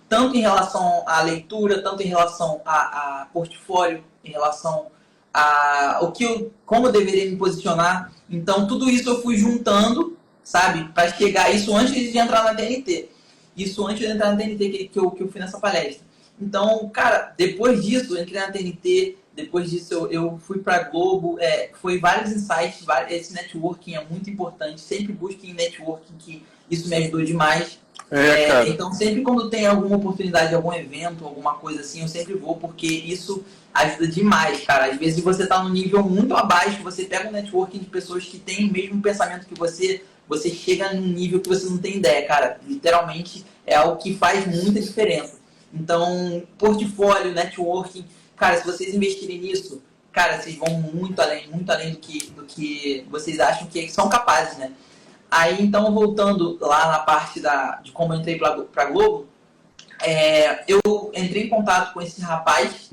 tanto em relação à leitura, tanto em relação a portfólio, em relação a como eu deveria me posicionar. Então tudo isso eu fui juntando, sabe, para chegar isso antes de entrar na TNT. Isso antes de entrar na TNT que eu fui nessa palestra. Então, cara, depois disso, eu entrei na TNT, depois disso eu fui pra Globo, foi vários insights, esse networking é muito importante, sempre busquem networking, que isso me ajudou demais. Então, sempre quando tem alguma oportunidade, algum evento, alguma coisa assim, eu sempre vou, porque isso ajuda demais, cara. Às vezes você tá num nível muito abaixo, você pega um networking de pessoas que têm o mesmo pensamento que você chega num nível que você não tem ideia, cara. Literalmente é algo que faz muita diferença. Então, portfólio, networking, cara, se vocês investirem nisso, cara, vocês vão muito além do que vocês acham que são capazes, né? Aí, então, voltando lá na parte de como eu entrei pra Globo, eu entrei em contato com esse rapaz,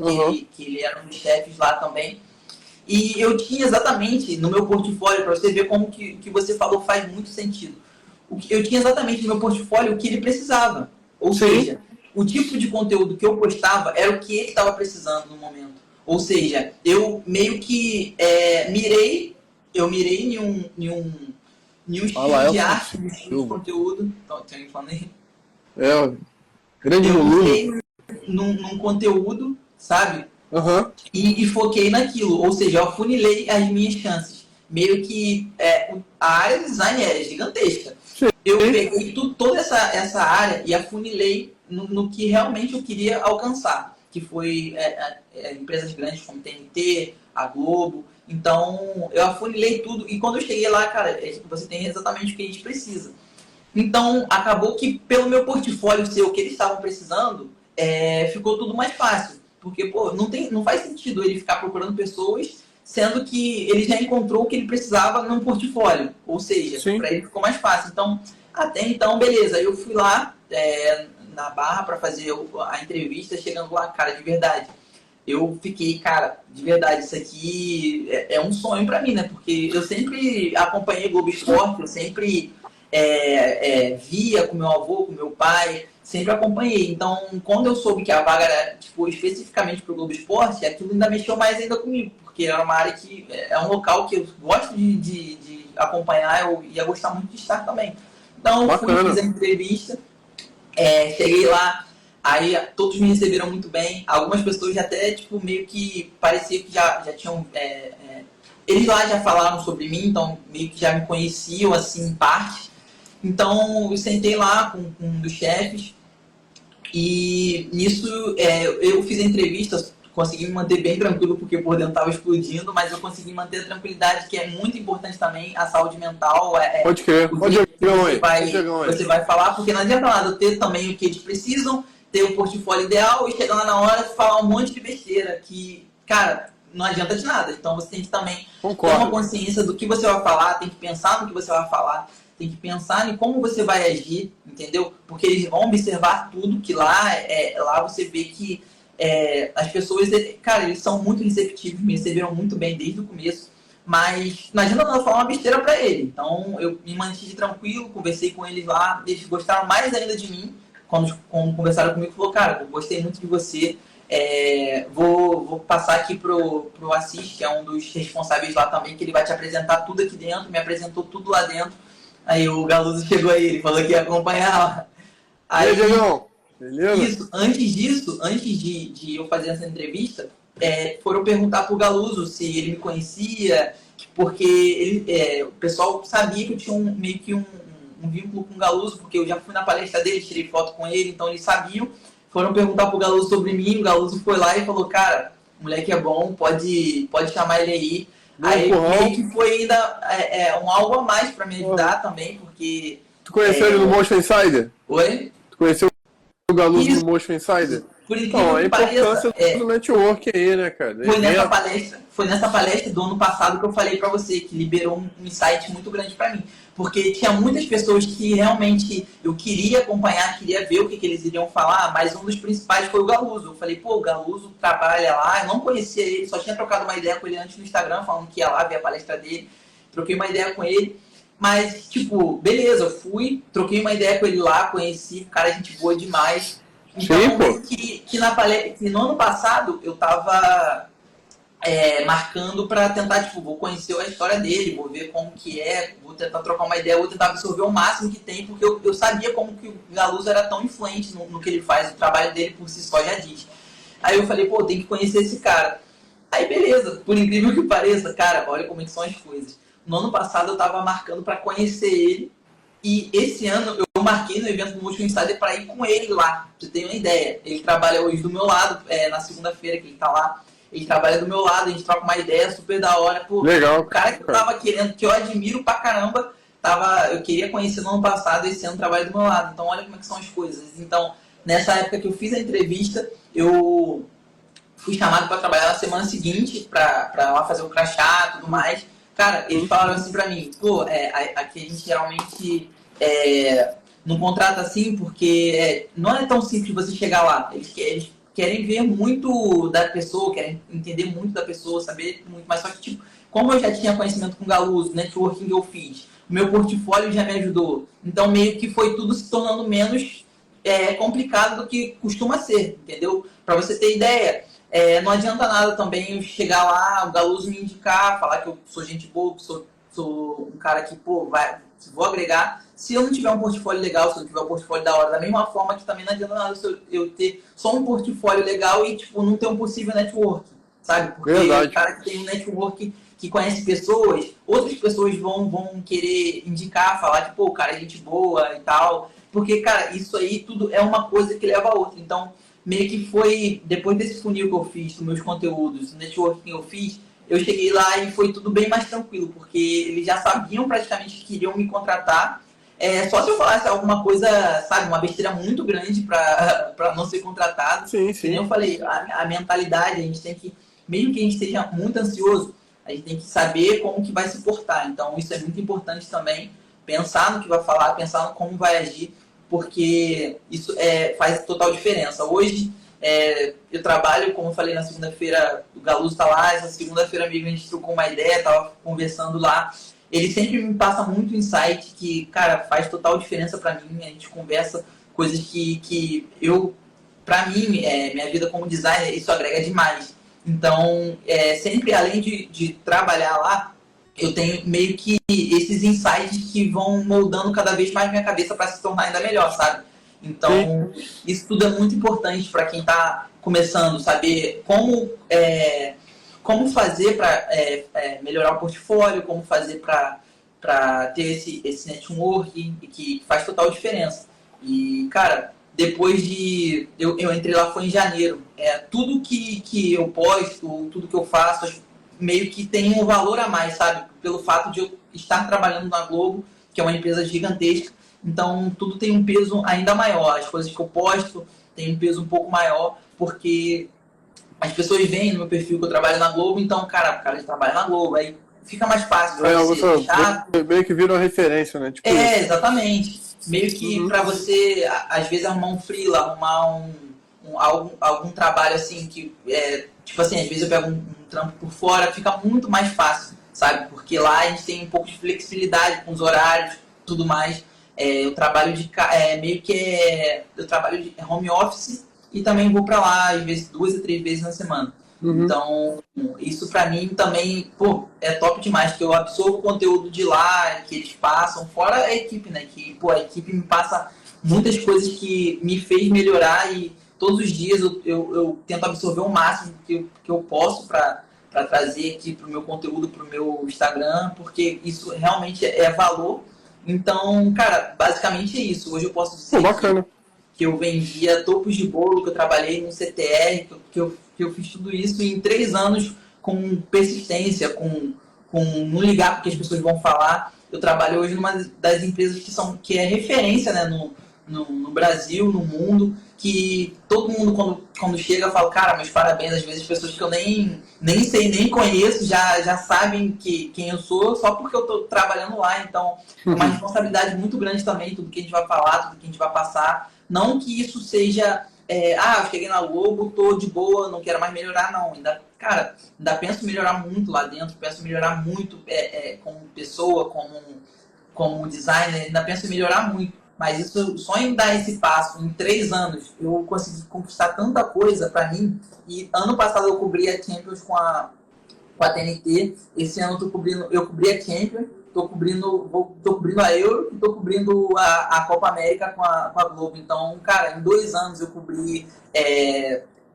que ele era um dos chefes lá também, e eu tinha exatamente no meu portfólio, para você ver como que você falou faz muito sentido, eu tinha exatamente no meu portfólio o que ele precisava, ou seja, o tipo de conteúdo que eu postava era o que ele estava precisando no momento. Ou seja, eu meio que mirei em um estilo de arte, um estilo de conteúdo. Tem alguém falando aí? Grande volume. Num conteúdo, sabe? E foquei naquilo. Ou seja, eu afunilei as minhas chances. Meio que a área de design é gigantesca. Eu peguei toda essa área e afunilei no que realmente eu queria alcançar, que foi empresas grandes como TNT, a Globo. Então, eu afunilei tudo e quando eu cheguei lá, cara, você tem exatamente o que a gente precisa. Então, acabou que pelo meu portfólio ser o que eles estavam precisando, ficou tudo mais fácil. Porque, pô, não faz sentido ele ficar procurando pessoas, sendo que ele já encontrou o que ele precisava num portfólio. Ou seja, para ele ficou mais fácil. Então, até então, beleza. Eu fui lá na Barra para fazer a entrevista, chegando lá, cara, de verdade. Eu fiquei, cara, de verdade, isso aqui é um sonho para mim, né? Porque eu sempre acompanhei Globo Esporte, eu sempre via com meu avô, com meu pai, sempre acompanhei. Então, quando eu soube que a vaga era, tipo, especificamente para o Globo Esporte, aquilo ainda mexeu mais ainda comigo, porque era uma área que é um local que eu gosto de acompanhar, eu ia gostar muito de estar também. Então, eu fui, fiz a entrevista, cheguei lá, aí todos me receberam muito bem. Algumas pessoas até, tipo, meio que parecia que já tinham... eles lá já falaram sobre mim, então meio que já me conheciam, assim, em parte. Então, eu sentei lá com um dos chefes e nisso eu fiz a entrevista, consegui me manter bem tranquilo porque por dentro estava explodindo, mas eu consegui manter a tranquilidade, que é muito importante também, a saúde mental. Pode crer, você vai falar, porque não adianta nada eu ter também o que eles precisam, ter o portfólio ideal e chegar lá na hora e falar um monte de besteira que, cara, não adianta de nada. Então você tem que também ter uma consciência do que você vai falar, tem que pensar no que você vai falar, tem que pensar em como você vai agir, entendeu? Porque eles vão observar tudo, que lá você vê que as pessoas, cara, eles são muito receptivos, me receberam muito bem desde o começo, mas não adianta não falar uma besteira pra ele. Então eu me mantive tranquilo, conversei com eles lá, eles gostaram mais ainda de mim, quando conversaram comigo, falou, cara, eu gostei muito de você, vou passar aqui pro Assis, que é um dos responsáveis lá também, que ele vai te apresentar tudo aqui dentro, me apresentou tudo lá dentro. Aí o Galuso chegou aí, ele falou que ia acompanhar. Aí, Diegão, beleza? Antes de eu fazer essa entrevista, foram perguntar pro Galuso se ele me conhecia, porque o pessoal sabia que eu tinha meio que um vínculo com o Galuso, porque eu já fui na palestra dele, tirei foto com ele, então eles sabiam. Foram perguntar pro Galuso sobre mim, o Galuso foi lá e falou, cara, o moleque é bom, pode chamar ele aí. Aí meio que foi ainda algo a mais pra me ajudar também, porque... Tu conheceu ele no Motion Insider? Oi? Tu conheceu o Galuso no Motion Insider? Por incrível que importância do network aí, né, cara? Foi nessa palestra do ano passado que eu falei pra você, que liberou um insight muito grande pra mim. Porque tinha muitas pessoas que realmente eu queria acompanhar, queria ver o que eles iriam falar, mas um dos principais foi o Galuso. Eu falei, pô, o Galuso trabalha lá, eu não conhecia ele, só tinha trocado uma ideia com ele antes no Instagram, falando que ia lá ver a palestra dele. Troquei uma ideia com ele, mas, tipo, beleza, eu fui, troquei uma ideia com ele lá, conheci, cara, gente boa demais. Então, que no ano passado eu tava marcando pra tentar, tipo, vou conhecer a história dele, vou ver como que vou tentar trocar uma ideia, vou tentar absorver o máximo que tem, porque eu sabia como que o Galuso era tão influente no que ele faz, o trabalho dele por si só já diz. Aí eu falei, pô, tem que conhecer esse cara. Aí beleza, por incrível que pareça, cara, olha como é que são as coisas. No ano passado eu tava marcando pra conhecer ele, e esse ano eu marquei no evento do Motion Insider para ir com ele lá, pra você ter uma ideia. Ele trabalha hoje do meu lado, na segunda-feira que ele tá lá. Ele trabalha do meu lado, a gente troca uma ideia super da hora. Pô, legal, o cara que eu tava querendo, que eu admiro pra caramba, eu queria conhecer no ano passado, esse ano trabalha do meu lado. Então olha como é que são as coisas. Então, nessa época que eu fiz a entrevista, eu fui chamado para trabalhar na semana seguinte, para lá fazer o crachá e tudo mais. Cara, eles falaram assim pra mim, pô, aqui a gente geralmente não contrata assim, porque não é tão simples você chegar lá. Eles querem ver muito da pessoa, querem entender muito da pessoa, saber muito. Mas só que, tipo, como eu já tinha conhecimento com o Galuso, networking eu fiz, o meu portfólio já me ajudou. Então, meio que foi tudo se tornando menos complicado do que costuma ser, entendeu? Pra você ter ideia, não adianta nada também eu chegar lá, o Galuso me indicar, falar que eu sou gente boa, que sou um cara que, pô, vou agregar. Se eu não tiver um portfólio legal, se eu não tiver um portfólio da hora, da mesma forma que também não adianta nada eu ter só um portfólio legal e, tipo, não ter um possível network, sabe? Porque o cara que tem um network que conhece pessoas, outras pessoas vão querer indicar, falar que, pô, o cara é gente boa e tal. Porque, cara, isso aí tudo é uma coisa que leva a outra. Então, meio que foi, depois desse funil que eu fiz, dos meus conteúdos, o networking que eu fiz, eu cheguei lá e foi tudo bem mais tranquilo, porque eles já sabiam praticamente que queriam me contratar. Só se eu falasse alguma coisa, sabe, uma besteira muito grande para não ser contratado. Sim. Como eu falei, a mentalidade, a gente tem que, mesmo que a gente esteja muito ansioso, a gente tem que saber como que vai se portar. Então, isso é muito importante também, pensar no que vai falar, pensar no como vai agir, porque isso faz total diferença. Hoje, eu trabalho, como eu falei, na segunda-feira, o Galuso tá lá, essa segunda-feira mesmo a gente trocou uma ideia, tava conversando lá. Ele sempre me passa muito insight que, cara, faz total diferença pra mim, a gente conversa coisas que eu, para mim, minha vida como designer, isso agrega demais. Então, sempre além de trabalhar lá, eu tenho meio que esses insights que vão moldando cada vez mais minha cabeça para se tornar ainda melhor, sabe? Então, isso tudo é muito importante para quem está começando, saber como fazer para melhorar o portfólio, como fazer para ter esse network que faz total diferença. E, cara, depois de... Eu entrei lá foi em janeiro. Tudo que eu posto, tudo que eu faço, meio que tem um valor a mais, sabe? Pelo fato de eu estar trabalhando na Globo, que é uma empresa gigantesca. Então, tudo tem um peso ainda maior. As coisas que eu posto têm um peso um pouco maior, porque as pessoas veem no meu perfil que eu trabalho na Globo, então, cara, o cara trabalha na Globo, aí fica mais fácil pra você deixar... Meio que vira uma referência, né? Tipo exatamente. Meio que pra você, às vezes, arrumar um freela, arrumar algum trabalho assim, que tipo assim, às vezes eu pego um trampo por fora, fica muito mais fácil, sabe? Porque lá a gente tem um pouco de flexibilidade com os horários, tudo mais. Eu trabalho eu trabalho de home office e também vou pra lá, às vezes 2 a 3 vezes na semana. Então, isso pra mim também, pô, é top demais, que eu absorvo o conteúdo de lá, que eles passam, fora a equipe, né? Que, pô, a equipe me passa muitas coisas que me fez melhorar e todos os dias eu tento absorver o máximo que eu posso pra trazer aqui pro meu conteúdo, pro meu Instagram, porque isso realmente é valor. Então, cara, basicamente é isso. Hoje eu posso dizer que eu vendia topos de bolo, que eu trabalhei no CTR, que eu fiz tudo isso em 3 anos com persistência, com não ligar porque as pessoas vão falar. Eu trabalho hoje numa das empresas que é referência, né, no Brasil, no mundo, que todo mundo quando chega fala, cara, meus parabéns. Às vezes pessoas que eu nem sei, nem conheço, já sabem quem eu sou, só porque eu estou trabalhando lá. Então, é uma responsabilidade muito grande também, tudo que a gente vai falar, tudo que a gente vai passar. Não que isso seja, eu cheguei na Globo, tô de boa, não quero mais melhorar, não. Ainda penso em melhorar muito lá dentro, penso em melhorar muito como pessoa, como designer, ainda penso em melhorar muito. Mas isso, só em dar esse passo, em 3 anos, eu consegui conquistar tanta coisa pra mim. E ano passado eu cobri a Champions com a TNT. Esse ano eu cobri a Champions, tô cobrindo a Euro e tô cobrindo a Copa América com a Globo. Então, cara, em 2 anos eu cobri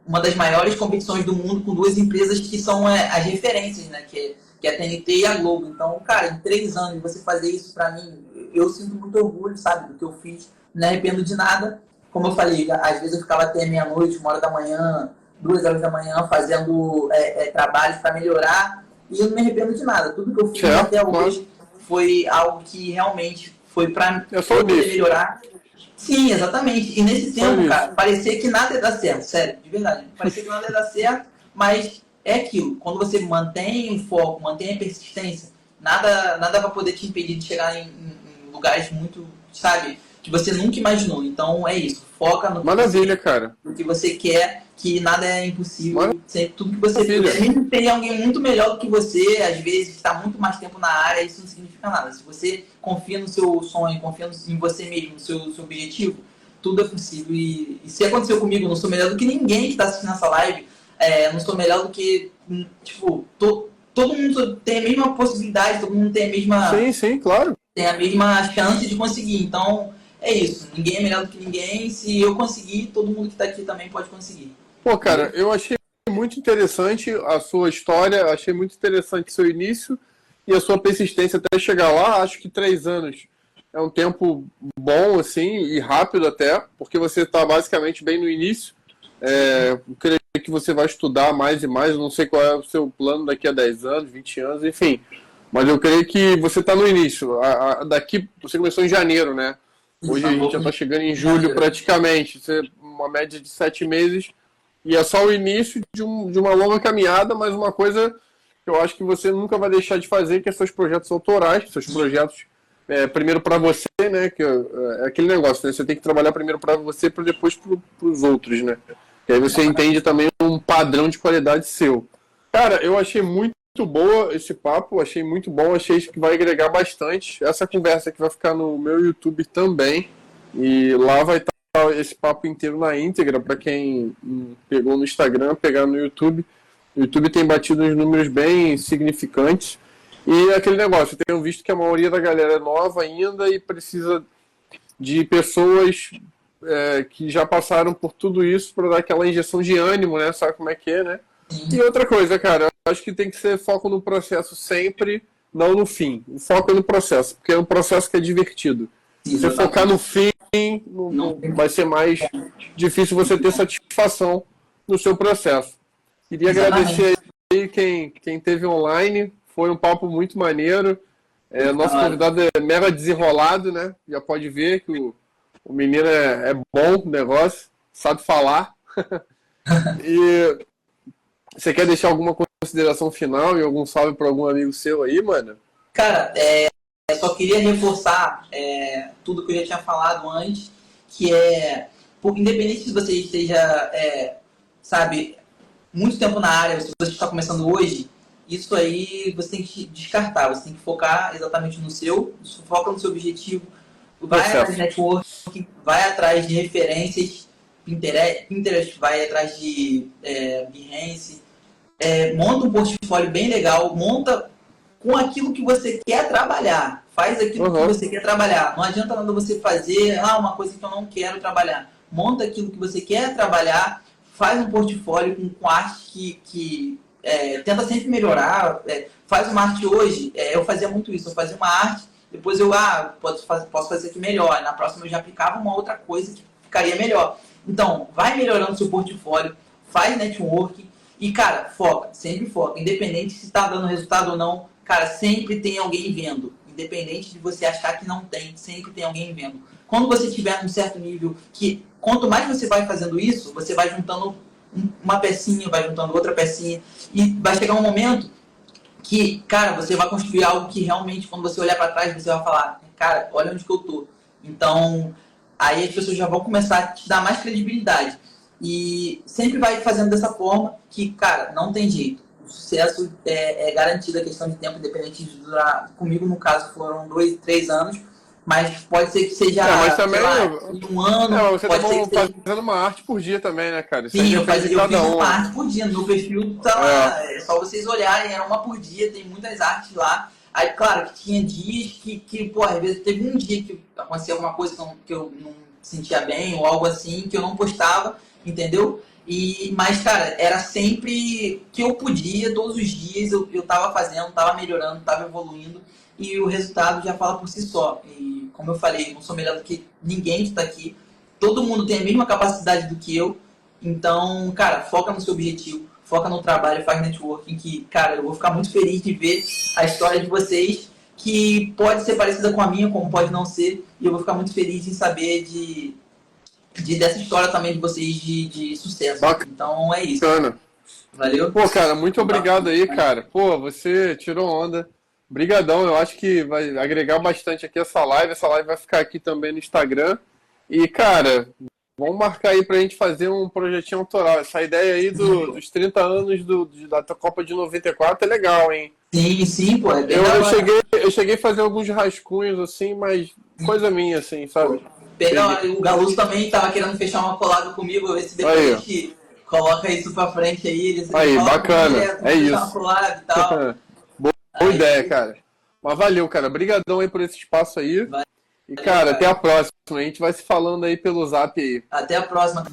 uma das maiores competições do mundo com 2 empresas que são as referências, né? Que é a TNT e a Globo. Então, cara, em 3 anos você fazer isso pra mim, eu sinto muito orgulho, sabe, do que eu fiz. Não me arrependo de nada. Como eu falei, às vezes eu ficava até meia-noite, 1h da manhã, 2 horas da manhã, fazendo trabalhos para melhorar. E eu não me arrependo de nada. Tudo que eu fiz até hoje foi algo que realmente foi para poder melhorar. Sim, exatamente. E nesse tempo, cara, parecia que nada ia dar certo. Sério, de verdade. Parecia que nada ia dar certo, mas é aquilo. Quando você mantém o foco, mantém a persistência, nada vai poder te impedir de chegar em lugares muito, sabe, que você nunca imaginou. Então é isso. Foca no que você quer, que nada é impossível. Tudo que você puder. Mesmo que tenha alguém muito melhor do que você, às vezes está muito mais tempo na área, isso não significa nada. Se você confia no seu sonho, confia em você mesmo, no seu objetivo, tudo é possível. E se aconteceu comigo, eu não sou melhor do que ninguém que está assistindo essa live. Não sou melhor do que, tipo, todo mundo tem a mesma possibilidade, todo mundo tem a mesma... Sim, claro. Tem a mesma chance de conseguir. Então, é isso. Ninguém é melhor do que ninguém. Se eu conseguir, todo mundo que está aqui também pode conseguir. Pô, cara, eu achei muito interessante a sua história, achei muito interessante o seu início e a sua persistência até chegar lá. Acho que 3 anos é um tempo bom, assim, e rápido até, porque você está basicamente bem no início. Eu creio que você vai estudar mais e mais, eu não sei qual é o seu plano daqui a 10 anos, 20 anos, enfim. Mas eu creio que você está no início. Daqui, você começou em janeiro, né? Hoje a gente já está chegando em julho praticamente. Uma média de 7 meses. E é só o início de uma longa caminhada, mas uma coisa que eu acho que você nunca vai deixar de fazer, que é seus projetos autorais, seus projetos primeiro para você, né? Que é aquele negócio, né? Você tem que trabalhar primeiro para você, para depois para os outros, né? E aí você entende também um padrão de qualidade seu. Cara, eu achei muito boa esse papo, achei muito bom, achei que vai agregar bastante. Essa conversa que vai ficar no meu YouTube também, e lá vai estar esse papo inteiro na íntegra, para quem pegou no Instagram, pegar no YouTube. O YouTube tem batido uns números bem significantes. E aquele negócio, eu tenho visto que a maioria da galera é nova ainda e precisa de pessoas que já passaram por tudo isso para dar aquela injeção de ânimo, né? Sabe como é que é, né? E outra coisa, cara, eu acho que tem que ser foco no processo sempre, não no fim. O foco é no processo, porque é um processo que é divertido. Se você focar no fim, vai ser mais difícil você ter satisfação no seu processo. Queria agradecer aí quem teve online, foi um papo muito maneiro. Nosso convidado é mega desenrolado, né? Já pode ver que o menino é bom no negócio, sabe falar. E você quer deixar alguma consideração final e algum salve para algum amigo seu aí, mano? Cara, só queria reforçar tudo que eu já tinha falado antes, que independente se você esteja, sabe, muito tempo na área, se você está começando hoje, isso aí você tem que descartar, você tem que focar exatamente no seu, foca no seu objetivo, vai atrás de networking, vai atrás de referências, Pinterest, vai atrás de Behance, monta um portfólio bem legal, monta com aquilo que você quer trabalhar, faz aquilo que você quer trabalhar, não adianta nada você fazer uma coisa que eu não quero trabalhar, monta aquilo que você quer trabalhar, faz um portfólio com arte que tenta sempre melhorar, faz uma arte hoje, eu fazia muito isso, eu fazia uma arte, depois eu posso fazer aqui melhor, na próxima eu já aplicava uma outra coisa que ficaria melhor. Então, vai melhorando seu portfólio, faz networking e, cara, sempre foca, independente se está dando resultado ou não, cara, sempre tem alguém vendo, independente de você achar que não tem, sempre tem alguém vendo. Quando você estiver num certo nível, que quanto mais você vai fazendo isso, você vai juntando uma pecinha, vai juntando outra pecinha, e vai chegar um momento que, cara, você vai construir algo que realmente, quando você olhar para trás, você vai falar, cara, olha onde que eu tô. Então, aí as pessoas já vão começar a te dar mais credibilidade. E sempre vai fazendo dessa forma que, cara, não tem jeito. O sucesso é garantido, a questão de tempo, independente de durar. Comigo, no caso, foram 2, 3 anos. Mas pode ser que seja mas também, em um ano. Você pode tá ser que seja... fazendo uma arte por dia também, né, cara? Sim, eu fiz uma arte por dia. No meu perfil tá lá. É só vocês olharem, era uma por dia, tem muitas artes lá. Aí, claro, que tinha dias que às vezes teve um dia que aconteceu alguma coisa que eu não sentia bem, ou algo assim, que eu não postava, entendeu? Mas, cara, era sempre que eu podia, todos os dias eu tava fazendo, tava melhorando, tava evoluindo. E o resultado já fala por si só. E, como eu falei, não sou melhor do que ninguém que está aqui. Todo mundo tem a mesma capacidade do que eu. Então, cara, foca no seu objetivo, foca no trabalho, faz networking, que, cara, eu vou ficar muito feliz de ver a história de vocês, que pode ser parecida com a minha, como pode não ser. E eu vou ficar muito feliz em saber dessa história também de vocês de sucesso. Bacana. Então, é isso. Bacana. Valeu? Pô, cara, muito obrigado aí, cara. Pô, você tirou onda. Brigadão, eu acho que vai agregar bastante aqui essa live. Essa live vai ficar aqui também no Instagram. E, cara, vamos marcar aí pra gente fazer um projetinho autoral. Essa ideia aí dos 30 anos da Copa de 94 é legal, hein? Sim, pô. Eu cheguei a fazer alguns rascunhos, assim, mas coisa minha, assim, sabe? O Galuso também tava querendo fechar uma colada comigo, ver se depois a gente coloca isso pra frente aí. Aí, bacana. É isso. Uma colada e tal. Boa ideia, cara. Mas valeu, cara. Obrigadão aí por esse espaço aí. E, cara, até a próxima. A gente vai se falando aí pelo Zap aí. Até a próxima.